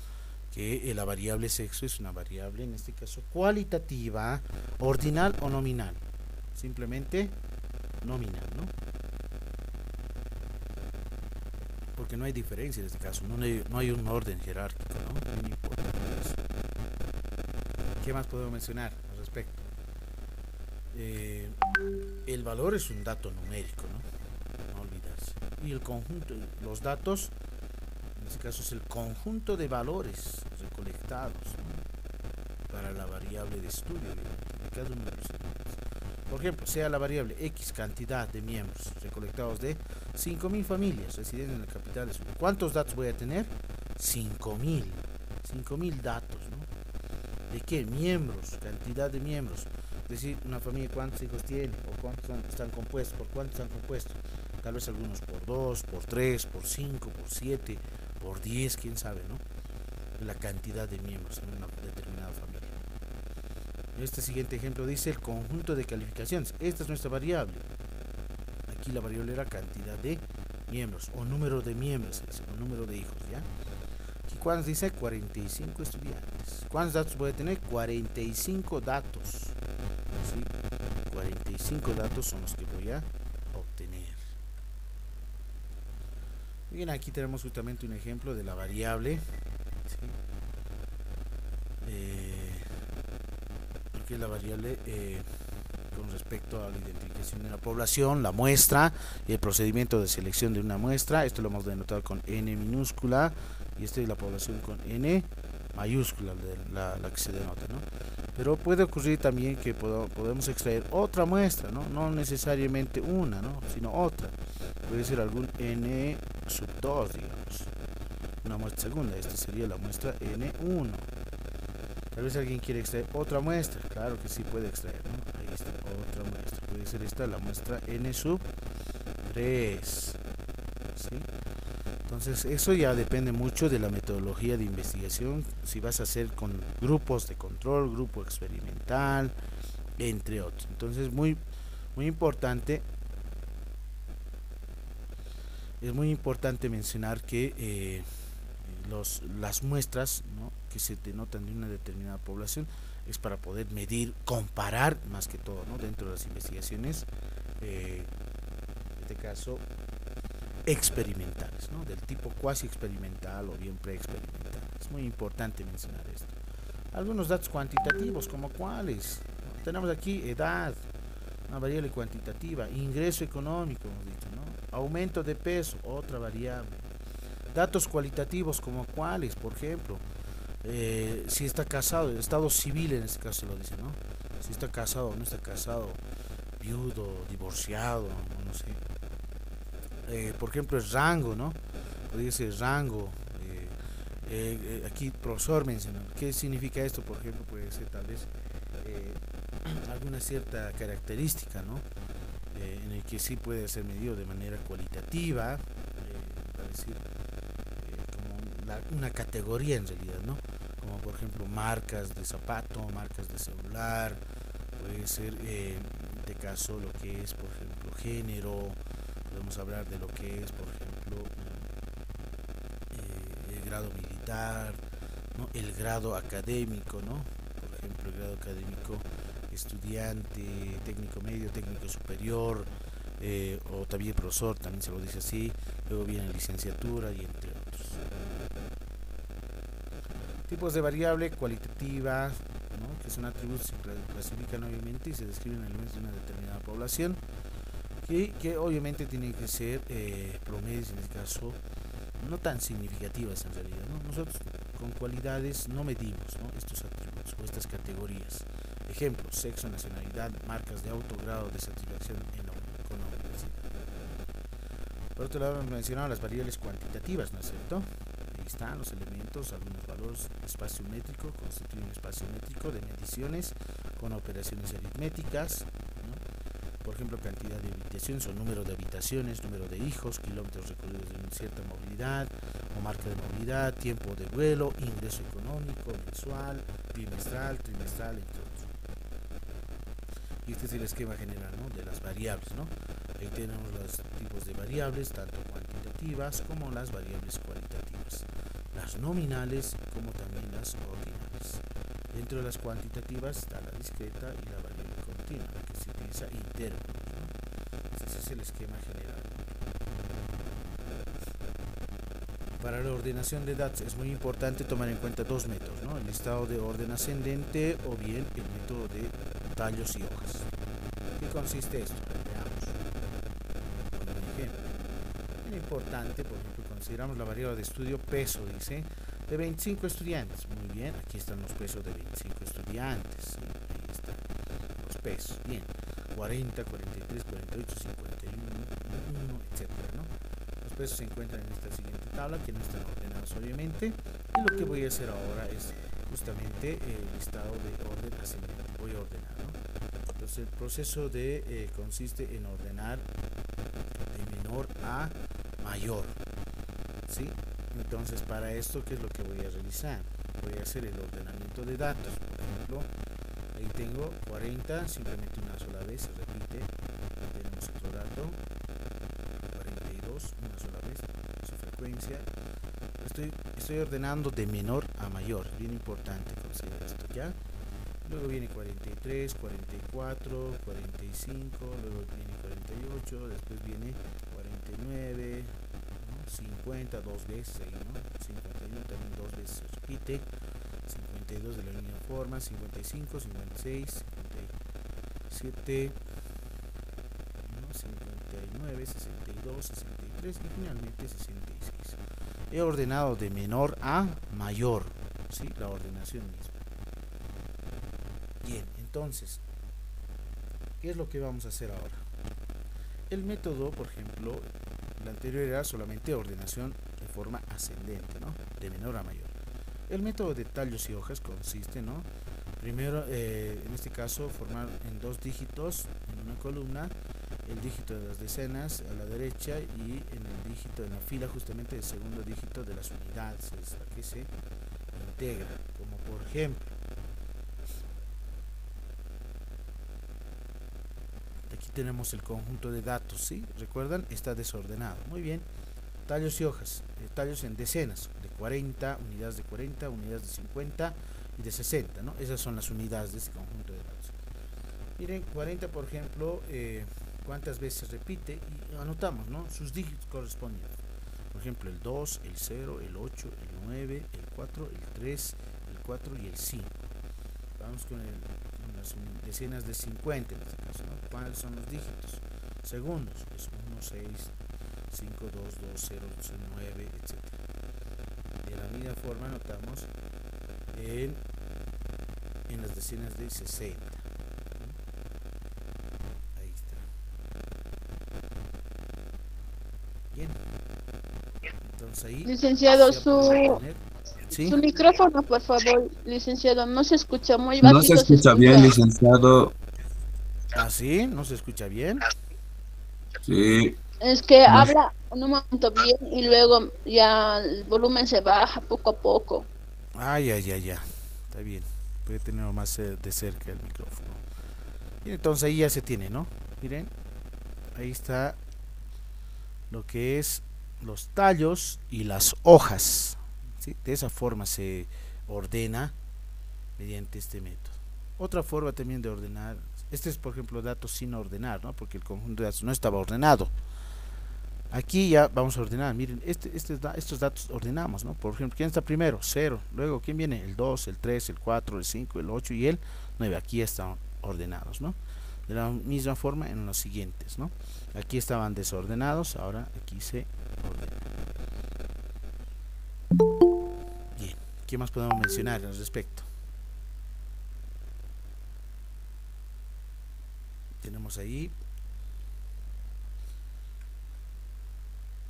Que la variable sexo es una variable, en este caso, cualitativa, ordinal o nominal. Simplemente nominal, ¿no? Porque no hay diferencia en este caso, no hay un orden jerárquico, ¿no? Muy importante eso. ¿Qué más podemos mencionar al respecto? El valor es un dato numérico, ¿no? No olvidarse. Y el conjunto, los datos, en este caso es el conjunto de valores recolectados, ¿no?, para la variable de estudio de cada uno de los elementos. Por ejemplo, sea la variable X cantidad de miembros recolectados de 5.000 familias residentes en la capital de Sucre. ¿Cuántos datos voy a tener? 5.000 datos, ¿no? ¿De qué? Miembros, cantidad de miembros. Es decir, una familia, ¿cuántos hijos tiene? ¿O cuántos están compuestos? ¿Por cuántos están compuestos? Tal vez algunos por 2, por 3, por 5, por 7, por 10, quién sabe, ¿no? La cantidad de miembros en una determinada familia. Este siguiente ejemplo dice el conjunto de calificaciones. Esta es nuestra variable. Aquí la variable era cantidad de miembros o número de miembros, o número de hijos, ¿ya? Aquí cuántos dice 45 estudiantes. ¿Cuántos datos voy a tener? 45 datos. ¿Sí? 45 datos son los que voy a obtener. Bien, aquí tenemos justamente un ejemplo de la variable, ¿sí? Porque la variable con respecto a la identificación de la población, la muestra y el procedimiento de selección de una muestra. Esto lo hemos denotado con N minúscula y esta es la población con N mayúscula, la que se denota, ¿no? Pero puede ocurrir también que podemos extraer otra muestra, ¿no? No necesariamente una, ¿no?, sino otra. Puede ser algún N sub 2, digamos, una muestra segunda. Esta sería la muestra N1. Tal vez alguien quiere extraer otra muestra. Claro que sí puede extraer, ¿no? Ahí está otra muestra. Puede ser esta, la muestra N sub 3, ¿sí? Entonces eso ya depende mucho de la metodología de investigación, si vas a hacer con grupos de control, grupo experimental, entre otros. Entonces muy importante, es muy importante mencionar que las muestras, ¿no?, que se denotan de una determinada población es para poder medir, comparar más que todo, ¿no?, dentro de las investigaciones, en este caso experimentales, ¿no?, del tipo cuasi experimental o bien preexperimental. Es muy importante mencionar esto. Algunos datos cuantitativos, como cuáles, ¿no? Tenemos aquí edad, una variable cuantitativa, ingreso económico, hemos dicho, ¿no?, aumento de peso, otra variable. Datos cualitativos, como cuáles, por ejemplo, si está casado, el estado civil en este caso se lo dice, ¿no?, si está casado o no está casado, viudo, divorciado, no sé. Por ejemplo, el rango, ¿no? Podría ser rango. Aquí profesor mencionó, ¿qué significa esto? Por ejemplo, puede ser tal vez alguna cierta característica, ¿no? En el que sí puede ser medido de manera cualitativa, para decir, como una categoría en realidad, ¿no? Como por ejemplo marcas de zapato, marcas de celular, puede ser en este caso lo que es, por ejemplo, género, podemos hablar de lo que es, por ejemplo, el grado militar, ¿no? El grado académico, ¿no? Por ejemplo, el grado académico estudiante, técnico medio, técnico superior, o también profesor, también se lo dice así. Luego viene licenciatura y entre otros. Tipos de variable cualitativa, ¿no? Que son atributos que se clasifican obviamente y se describen elementos de una determinada población, que obviamente tienen que ser promedios, en este caso no tan significativas en realidad, ¿no? Nosotros con cualidades no medimos, ¿no? Estos atributos o estas categorías. Ejemplo, sexo, nacionalidad, marcas de auto, grado de satisfacción con la universidad. Por otro lado, hemos mencionado las variables cuantitativas, ¿no es cierto? Ahí están los elementos, algunos valores. Espacio métrico constituye un espacio métrico de mediciones con operaciones aritméticas, ¿no? Por ejemplo, cantidad de habitaciones o número de habitaciones, número de hijos, kilómetros recorridos de una cierta movilidad o marca de movilidad, tiempo de vuelo, ingreso económico, mensual, bimestral, trimestral, entre otros. Y este es el esquema general, ¿no? De las variables, ¿no? Ahí tenemos los tipos de variables, tanto cuantitativas como las variables cualitativas, las nominales como también las ordinales. Dentro de las cuantitativas está la discreta y la variable continua, la que se utiliza intervalos, ¿no? Ese es el esquema general. Para la ordenación de datos es muy importante tomar en cuenta dos métodos, ¿no? El listado de orden ascendente o bien el método de tallos y hojas. ¿Qué consiste esto? Veamos. Un ejemplo. Es importante, por ejemplo, consideramos la variable de estudio peso, dice, de 25 estudiantes. Muy bien, aquí están los pesos de 25 estudiantes. ¿Sí? Ahí están los pesos. Bien, 40, 43, 48, 51, 1, etcétera, ¿no? Los pesos se encuentran en esta siguiente tabla, que no están ordenados obviamente. Y lo que voy a hacer ahora es justamente el listado de orden ascendente. Voy a ordenar, ¿no? Entonces el proceso consiste en ordenar de menor a mayor, ¿sí? Entonces para esto, ¿qué es lo que voy a realizar? Voy a hacer el ordenamiento de datos. Por ejemplo, ahí tengo 40, simplemente una sola vez se repite. Tenemos otro dato, 42, una sola vez, su frecuencia. Estoy ordenando de menor a mayor, bien importante considerar esto, ¿ya? Luego viene 43, 44, 45, luego viene 48, después viene 49, ¿no? 50, dos veces ahí, ¿no? 51 también dos veces se repite, 52 de la misma forma, 55, 56, 57, ¿no? 59, 62, 63 y finalmente 66. He ordenado de menor a mayor, ¿sí? La ordenación misma. Bien, entonces, ¿qué es lo que vamos a hacer ahora? El método, por ejemplo, el anterior era solamente ordenación de forma ascendente, ¿no? De menor a mayor. El método de tallos y hojas consiste, ¿no? Primero, en este caso, formar en dos dígitos en una columna, el dígito de las decenas a la derecha y en el dígito, en la fila justamente el segundo dígito de las unidades, es la que se integra, como por ejemplo, aquí tenemos el conjunto de datos, ¿sí? Recuerdan, está desordenado. Muy bien. Tallos y hojas. Tallos en decenas, de 40, unidades de 40, unidades de 50 y de 60, ¿no? Esas son las unidades de este conjunto de datos. Miren, 40, por ejemplo, cuántas veces repite y anotamos, ¿no? Sus dígitos correspondientes. Por ejemplo, el 2, el 0, el 8, el 9, el 4, el 3, el 4 y el 5. Vamos con las decenas de 50 en este caso, ¿no? ¿Cuáles son los dígitos? Segundos, es 1, 6, 5, 2, 2, 0, 9, etc. De la misma forma notamos en las decenas de 60. Ahí está. Entonces ahí Licenciado, ya podemos poner, ¿sí? su micrófono, por favor, licenciado, no se escucha, muy No se bajito se escucha bien, escucha. licenciado. ¿Ah, sí? ¿No se escucha bien? Sí, Es que más. habla un momento bien y luego ya el volumen se baja poco a poco. Ah, ya, ya, ya. Está bien. Puede tenerlo más de cerca el micrófono. Y entonces ahí ya se tiene, ¿no? Miren, ahí está lo que es los tallos y las hojas, ¿sí? De esa forma se ordena mediante este método. Otra forma también de ordenar, este es por ejemplo datos sin ordenar, ¿no? Porque el conjunto de datos no estaba ordenado. Aquí ya vamos a ordenar, miren, estos datos ordenamos, ¿no? Por ejemplo, ¿quién está primero? 0. Luego, ¿quién viene? El 2, el 3, el 4, el 5, el 8 y el 9. Aquí ya están ordenados, ¿no? De la misma forma en los siguientes, ¿no? Aquí estaban desordenados, ahora aquí se ordena. Bien, ¿qué más podemos mencionar al respecto? Tenemos ahí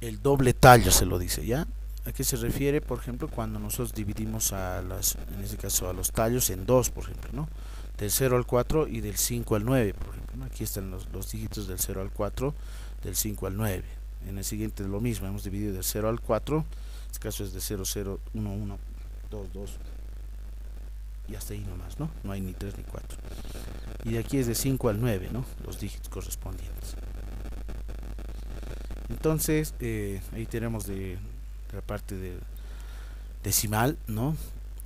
el doble tallo, se lo dice, ¿ya? ¿A qué se refiere? Por ejemplo, cuando nosotros dividimos en este caso a los tallos en dos, por ejemplo, ¿no? Del 0 al 4 y del 5 al 9, por ejemplo, ¿no? Aquí están los dígitos del 0 al 4, del 5 al 9. En el siguiente es lo mismo, hemos dividido del 0 al 4, en este caso es de 0, 0, 1, 1, 2, 2, y hasta ahí nomás, ¿no? No hay ni 3 ni 4. Y de aquí es de 5 al 9, ¿no? Los dígitos correspondientes. Entonces, ahí tenemos de la parte de decimal, ¿no?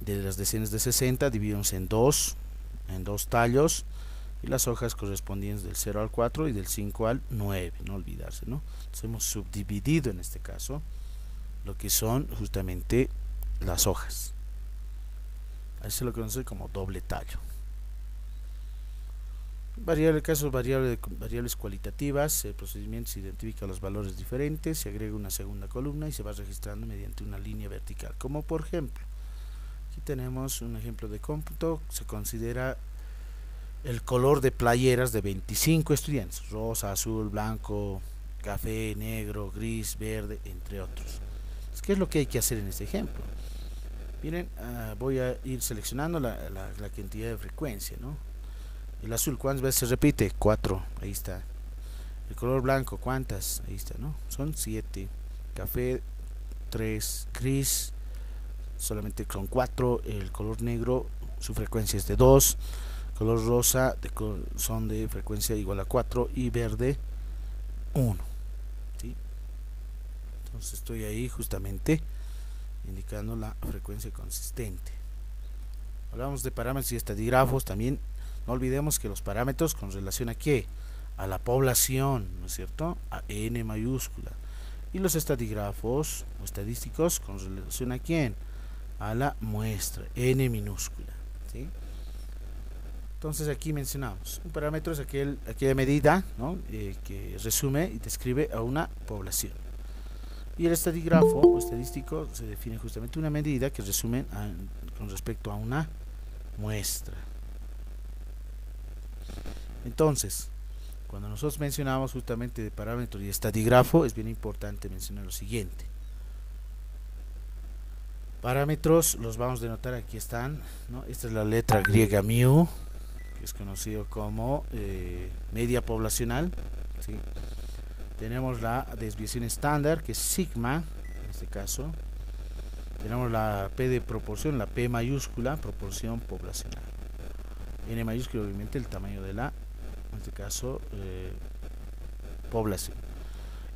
De las decenas de 60, dividimos en dos tallos, y las hojas correspondientes del 0 al 4 y del 5 al 9, no olvidarse, ¿no? Entonces hemos subdividido en este caso lo que son justamente las hojas. Eso se lo conoce como doble tallo. Variables cualitativas, el procedimiento se identifica los valores diferentes, se agrega una segunda columna y se va registrando mediante una línea vertical, como por ejemplo, aquí tenemos un ejemplo de cómputo. Se considera el color de playeras de 25 estudiantes: rosa, azul, blanco, café, negro, gris, verde, entre otros. ¿Qué es lo que hay que hacer en este ejemplo? Miren, voy a ir seleccionando la cantidad de frecuencia, ¿no? El azul, ¿cuántas veces se repite? 4, ahí está. El color blanco, ¿cuántas? Ahí está, ¿no? Son 7. Café, 3. Gris, solamente son 4. El color negro, su frecuencia es de 2. Color rosa, son de frecuencia igual a 4. Y verde, 1. ¿Sí? Entonces estoy ahí justamente indicando la frecuencia consistente. Hablamos de parámetros y estadígrafos también. No olvidemos que los parámetros con relación a qué, a la población, ¿no es cierto? A n mayúscula. Y los estadígrafos o estadísticos con relación a quién, a la muestra, n minúscula, ¿sí? Entonces aquí mencionamos, un parámetro es aquella medida, ¿no? Que resume y describe a una población. Y el estadígrafo o estadístico se define justamente una medida que resume con respecto a una muestra. Entonces, cuando nosotros mencionamos justamente de parámetro y estadígrafo, es bien importante mencionar lo siguiente. Parámetros los vamos a denotar, aquí están, ¿no? Esta es la letra griega mu, que es conocido como media poblacional, ¿sí? Tenemos la desviación estándar, que es sigma, en este caso. Tenemos la P de proporción, la P mayúscula, proporción poblacional. N mayúscula, obviamente, el tamaño de la, en este caso, población.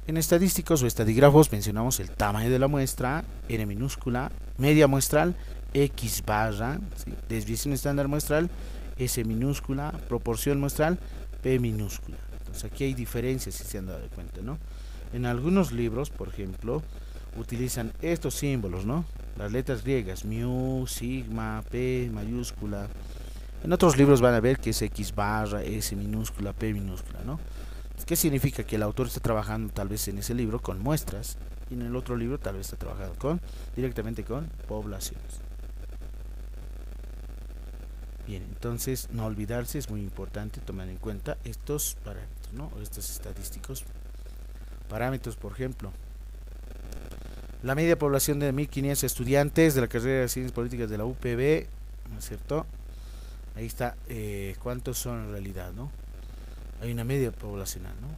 En estadísticos o estadígrafos mencionamos el tamaño de la muestra, N minúscula, media muestral, X barra, ¿sí? Desviación estándar muestral, S minúscula, proporción muestral, P minúscula. Entonces aquí hay diferencias, si se han dado cuenta, ¿no? En algunos libros, por ejemplo, utilizan estos símbolos, ¿no? Las letras griegas, mu, sigma, P mayúscula. En otros libros van a ver que es X barra, S minúscula, P minúscula, ¿no? ¿Qué significa? Que el autor está trabajando tal vez en ese libro con muestras, y en el otro libro tal vez está trabajando directamente con poblaciones. Bien, entonces no olvidarse, es muy importante tomar en cuenta estos parámetros, ¿no? O estos estadísticos. Parámetros, por ejemplo, La media población de 1500 estudiantes de la carrera de Ciencias Políticas de la UPB, ¿no es cierto? Ahí está, cuántos son en realidad, ¿no? Hay una media poblacional, ¿no?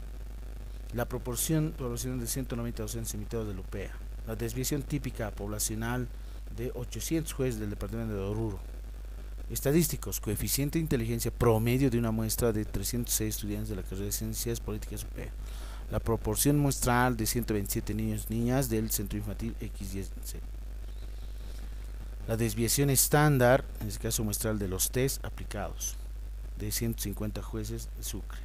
La proporción poblacional de 190 docentes invitados de la UPEA. La desviación típica poblacional de 800 jueces del departamento de Oruro. Estadísticos, coeficiente de inteligencia promedio de una muestra de 306 estudiantes de la carrera de Ciencias Políticas UPEA. La proporción muestral de 127 niños niñas del centro infantil X10C. La desviación estándar, en este caso muestral de los test aplicados, de 150 jueces de Sucre.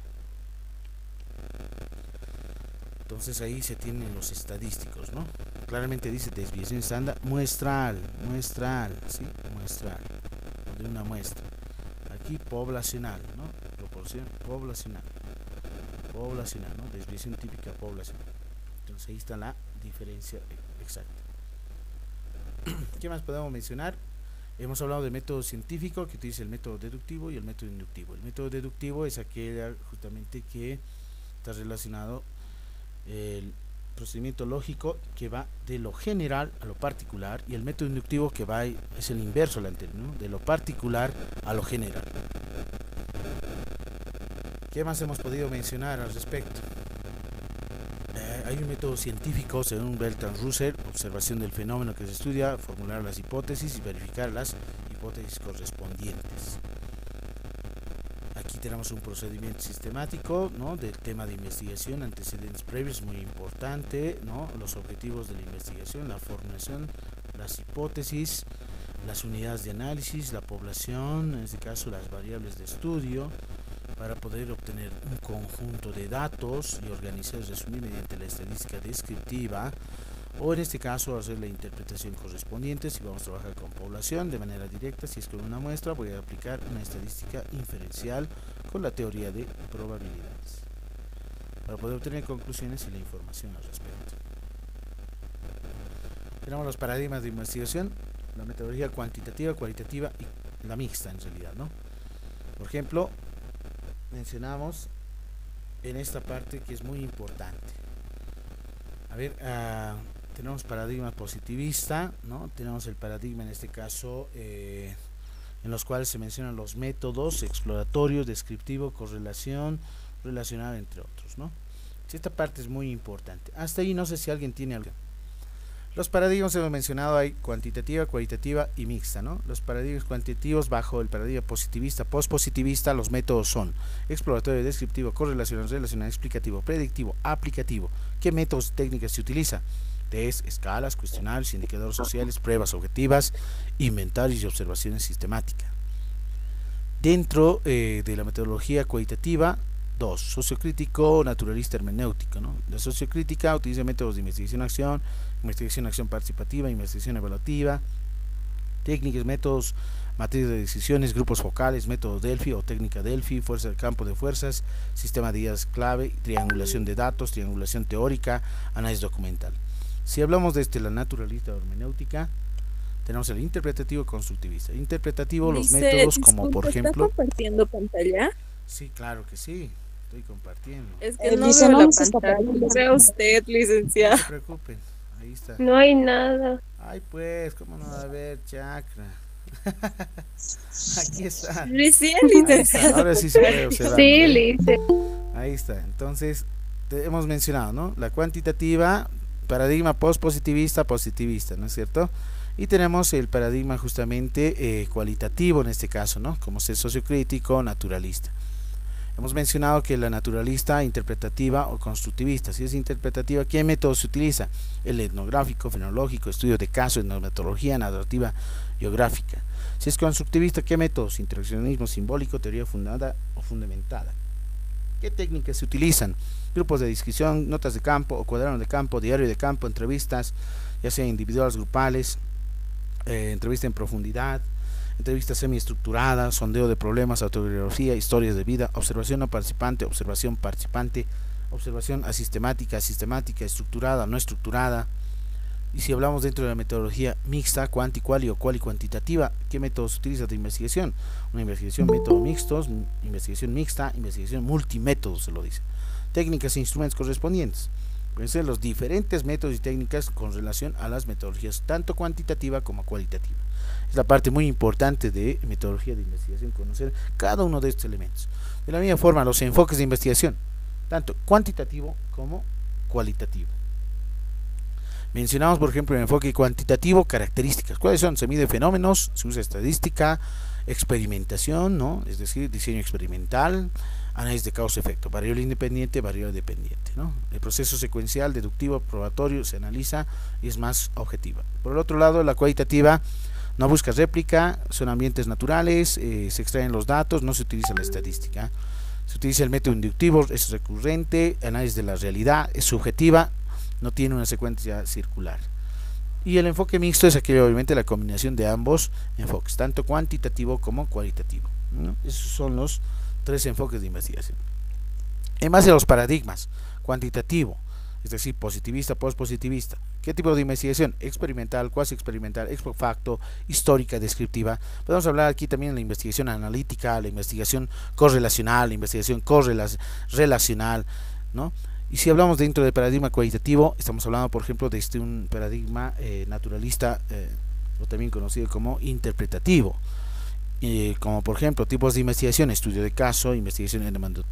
Entonces ahí se tienen los estadísticos, ¿no? Claramente dice desviación estándar muestral, ¿sí? Muestral, de una muestra. Aquí poblacional, ¿no? Proporción poblacional, ¿no? Desviación típica poblacional. Entonces ahí está la diferencia exacta. ¿Qué más podemos mencionar? Hemos hablado de método científico, que utiliza el método deductivo y el método inductivo. El método deductivo es aquel justamente que está relacionado el procedimiento lógico que va de lo general a lo particular, y el método inductivo que va es el inverso al anterior, ¿no? De lo particular a lo general. ¿Qué más hemos podido mencionar al respecto? Hay un método científico según Beltran-Russell, observación del fenómeno que se estudia, formular las hipótesis y verificar las hipótesis correspondientes. Aquí tenemos un procedimiento sistemático, ¿no? Del tema de investigación, antecedentes previos, muy importante, ¿no? Los objetivos de la investigación, la formulación, las hipótesis, las unidades de análisis, la población, en este caso las variables de estudio, para poder obtener un conjunto de datos y organizar y resumir mediante la estadística descriptiva, o en este caso hacer la interpretación correspondiente. Si vamos a trabajar con población de manera directa, si es con una muestra, voy a aplicar una estadística inferencial con la teoría de probabilidades para poder obtener conclusiones y la información al respecto. Tenemos los paradigmas de investigación, la metodología cuantitativa, cualitativa y la mixta en realidad, ¿no? Por ejemplo, mencionamos en esta parte que es muy importante. A ver, tenemos paradigma positivista, ¿no? Tenemos el paradigma en este caso en los cuales se mencionan los métodos exploratorios, descriptivo, correlación, relacional, entre otros, ¿no? Esta parte es muy importante. Hasta ahí no sé si alguien tiene algo. Los paradigmas hemos mencionado, hay cuantitativa, cualitativa y mixta, ¿no? Los paradigmas cuantitativos bajo el paradigma positivista, postpositivista, los métodos son exploratorio, descriptivo, correlacional, relacional, explicativo, predictivo, aplicativo. ¿Qué métodos técnicas se utiliza? Test, escalas, cuestionarios, indicadores sociales, pruebas objetivas, inventarios y observaciones sistemáticas. Dentro de la metodología cualitativa, dos, sociocrítico, naturalista, hermenéutico, ¿no? La sociocrítica utiliza métodos de investigación-acción, investigación-acción participativa, investigación evaluativa, técnicas, métodos, materias de decisiones, grupos focales, método Delphi o técnica Delphi, fuerza del campo de fuerzas, sistema de ideas clave, triangulación de datos, triangulación teórica, análisis documental. Si hablamos de la naturalista o hermenéutica, tenemos el interpretativo constructivista. Interpretativo, los métodos como por ejemplo... ¿Está compartiendo pantalla? Sí, claro que sí, estoy compartiendo. Es que no veo la pantalla, no veo usted, licenciado. No se preocupen, ahí está. No hay nada. Ay, pues, ¿cómo no va a haber chakra? Aquí está. Recién, Ahí está. licenciado. Ahora sí se puede observar. Sí, ¿no? Lice. Ahí está. Entonces, hemos mencionado, ¿no? La cuantitativa, paradigma postpositivista, positivista, ¿no es cierto? Y tenemos el paradigma justamente cualitativo en este caso, ¿no? Como ser sociocrítico, naturalista. Hemos mencionado que la naturalista, interpretativa o constructivista. Si es interpretativa, ¿qué método se utiliza? El etnográfico, fenológico, estudio de caso, etnometodología, narrativa geográfica. Si es constructivista, ¿qué métodos? Interaccionismo simbólico, teoría fundada o fundamentada. ¿Qué técnicas se utilizan? Grupos de descripción, notas de campo o cuaderno de campo, diario de campo, entrevistas, ya sea individuales, grupales, entrevista en profundidad, entrevista semiestructurada, sondeo de problemas, autobiografía, historias de vida, observación no participante, observación participante, observación asistemática, sistemática, estructurada, no estructurada. Y si hablamos dentro de la metodología mixta, cuanti, quali o quali cuantitativa, ¿qué métodos se utiliza de investigación? Una investigación método mixtos, investigación mixta, investigación multimétodo se lo dice. Técnicas e instrumentos correspondientes. Pueden ser los diferentes métodos y técnicas con relación a las metodologías, tanto cuantitativa como cualitativa. Es la parte muy importante de metodología de investigación, conocer cada uno de estos elementos. De la misma forma, los enfoques de investigación, tanto cuantitativo como cualitativo. Mencionamos, por ejemplo, el enfoque cuantitativo, características. ¿Cuáles son? Se mide fenómenos, se usa estadística, experimentación, ¿no? Es decir, diseño experimental, análisis de causa-efecto, variable independiente, variable dependiente, ¿no? El proceso secuencial, deductivo, probatorio, se analiza y es más objetiva. Por el otro lado, la cualitativa no busca réplica, son ambientes naturales, se extraen los datos, no se utiliza la estadística. Se utiliza el método inductivo, es recurrente, análisis de la realidad, es subjetiva, no tiene una secuencia circular. Y el enfoque mixto es aquello, obviamente, la combinación de ambos enfoques, tanto cuantitativo como cualitativo, ¿no? Esos son los tres enfoques de investigación. En base a los paradigmas, cuantitativo, es decir, positivista, postpositivista. ¿Qué tipo de investigación? Experimental, cuasi experimental, ex post facto, histórica, descriptiva. Podemos hablar aquí también de la investigación analítica, la investigación correlacional, la investigación correlacional, ¿no? Y si hablamos dentro del paradigma cualitativo, estamos hablando, por ejemplo, de un paradigma naturalista, o también conocido como interpretativo. Como por ejemplo tipos de investigación, estudio de caso, investigación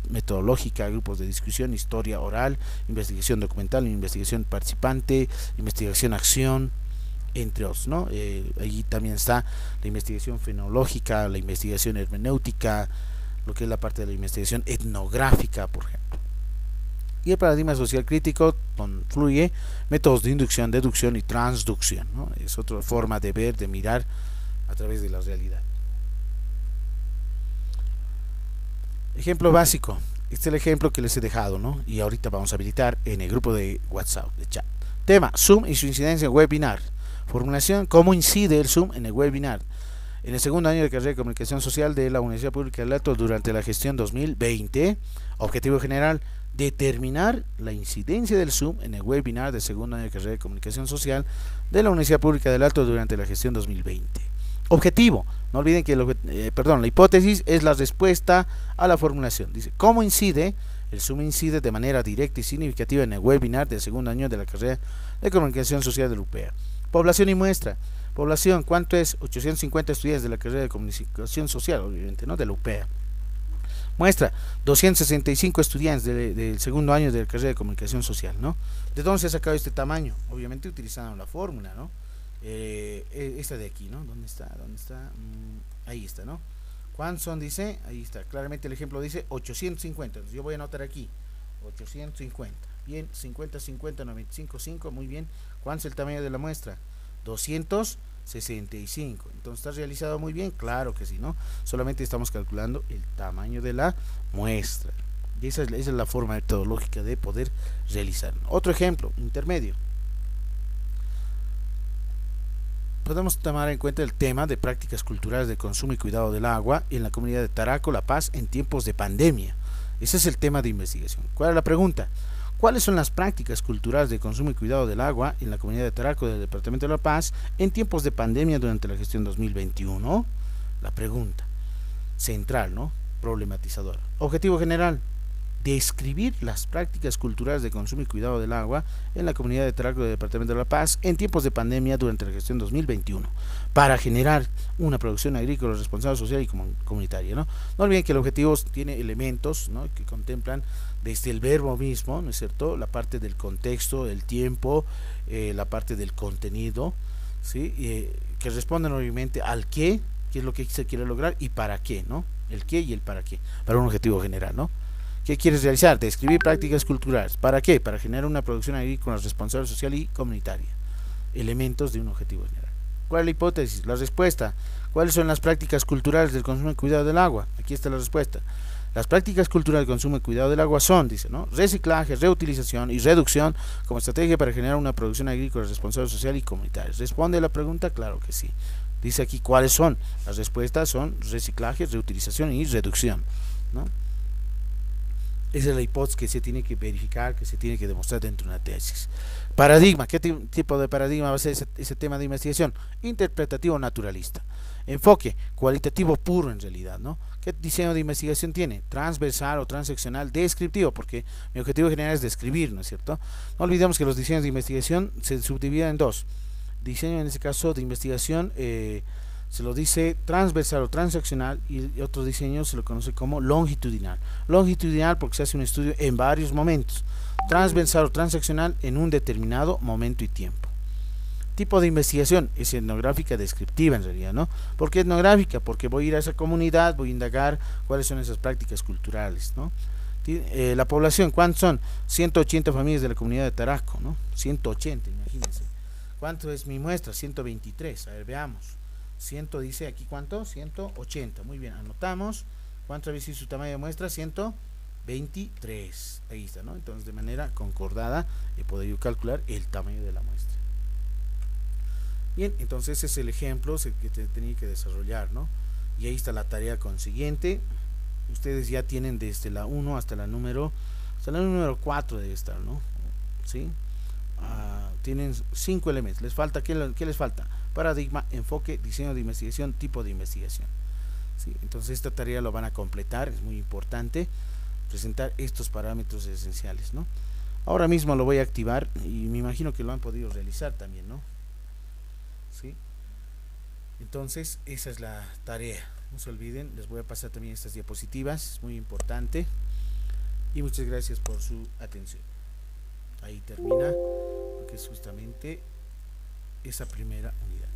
metodológica, grupos de discusión, historia oral, investigación documental, investigación participante, investigación acción, entre otros, ¿no? Allí también está la investigación fenológica, la investigación hermenéutica, lo que es la parte de la investigación etnográfica, por ejemplo. Y el paradigma social crítico confluye métodos de inducción, deducción y transducción, ¿no? Es otra forma de ver, de mirar a través de la realidad. Ejemplo básico, este es el ejemplo que les he dejado, ¿no? Y ahorita vamos a habilitar en el grupo de WhatsApp, de chat. Tema, Zoom y su incidencia en webinar. Formulación, ¿cómo incide el Zoom en el webinar? En el segundo año de carrera de Comunicación Social de la Universidad Pública del Alto durante la gestión 2020. Objetivo general, determinar la incidencia del Zoom en el webinar del segundo año de carrera de Comunicación Social de la Universidad Pública del Alto durante la gestión 2020. Objetivo, no olviden que la hipótesis es la respuesta a la formulación. Dice, ¿cómo incide? El Zoom incide de manera directa y significativa en el webinar del segundo año de la carrera de Comunicación Social de la UPEA. Población y muestra. Población, ¿cuánto es? 850 estudiantes de la carrera de Comunicación Social, obviamente, ¿no? De la UPEA. Muestra, 265 estudiantes del segundo año de la carrera de Comunicación Social, ¿no? ¿De dónde se ha sacado este tamaño? Obviamente utilizando la fórmula, ¿no? Esta de aquí, ¿no? ¿Dónde está? Ahí está, ¿no? ¿Cuántos son? Dice, ahí está, claramente el ejemplo dice 850, entonces yo voy a anotar aquí 850, bien, 50, 50, 95, 5, muy bien. ¿Cuánto es el tamaño de la muestra? 265, entonces está realizado muy bien, claro que sí, ¿no? Solamente estamos calculando el tamaño de la muestra, y esa es la forma metodológica de poder realizar. Otro ejemplo, intermedio. Podemos tomar en cuenta el tema de prácticas culturales de consumo y cuidado del agua en la comunidad de Taraco, La Paz, en tiempos de pandemia. Ese es el tema de investigación. ¿Cuál es la pregunta? ¿Cuáles son las prácticas culturales de consumo y cuidado del agua en la comunidad de Taraco del departamento de La Paz en tiempos de pandemia durante la gestión 2021? La pregunta central, ¿no? Problematizadora. Objetivo general, describir las prácticas culturales de consumo y cuidado del agua en la comunidad de Taraco del departamento de La Paz en tiempos de pandemia durante la gestión 2021 para generar una producción agrícola responsable, social y comunitaria, ¿no? No olviden que el objetivo tiene elementos, ¿no?, que contemplan desde el verbo mismo, ¿no es cierto?, la parte del contexto, el tiempo, la parte del contenido, ¿sí?, que responden obviamente al qué es lo que se quiere lograr y para qué, ¿no? El qué y el para qué, para un objetivo general, ¿no? ¿Qué quieres realizar? Describir prácticas culturales. ¿Para qué? Para generar una producción agrícola responsable, social y comunitaria. Elementos de un objetivo general. ¿Cuál es la hipótesis? La respuesta. ¿Cuáles son las prácticas culturales del consumo y cuidado del agua? Aquí está la respuesta. Las prácticas culturales del consumo y cuidado del agua son, dice, ¿no?, reciclaje, reutilización y reducción como estrategia para generar una producción agrícola responsable, social y comunitaria. ¿Responde a la pregunta? Claro que sí. Dice aquí cuáles son. Las respuestas son reciclaje, reutilización y reducción, ¿no? Esa es la hipótesis que se tiene que verificar, que se tiene que demostrar dentro de una tesis. Paradigma, ¿qué tipo de paradigma va a ser ese tema de investigación? Interpretativo naturalista. Enfoque cualitativo puro en realidad, ¿no? ¿Qué diseño de investigación tiene? Transversal o transeccional, descriptivo, porque mi objetivo general es describir, ¿no es cierto? No olvidemos que los diseños de investigación se subdividen en dos. Diseño en este caso de investigación se lo dice transversal o transaccional, y otro diseño se lo conoce como longitudinal. Longitudinal porque se hace un estudio en varios momentos. Transversal o transaccional en un determinado momento y tiempo. Tipo de investigación es etnográfica descriptiva en realidad, ¿no? ¿Por qué etnográfica? Porque voy a ir a esa comunidad, voy a indagar cuáles son esas prácticas culturales, ¿no? La población, ¿cuántos son? 180 familias de la comunidad de Tarasco, ¿no? 180, imagínense. ¿Cuánto es mi muestra? 123, a ver, veamos. 100 dice aquí, ¿cuánto? 180, muy bien, anotamos. ¿Cuánto había sido su tamaño de muestra? 123, ahí está, ¿no? Entonces de manera concordada he podido calcular el tamaño de la muestra. Bien, entonces ese es el ejemplo que tenía que desarrollar, ¿no? Y ahí está la tarea consiguiente. Ustedes ya tienen desde la 1 hasta la número 4 debe estar, ¿no? ¿Sí? Tienen 5 elementos. Les falta, ¿qué les falta? Paradigma, enfoque, diseño de investigación, tipo de investigación. ¿Sí? Entonces esta tarea lo van a completar, es muy importante presentar estos parámetros esenciales, ¿no? Ahora mismo lo voy a activar y me imagino que lo han podido realizar también, ¿no? ¿Sí? Entonces esa es la tarea. No se olviden, les voy a pasar también estas diapositivas, es muy importante. Y muchas gracias por su atención. Ahí termina, porque es justamente esa primera unidad.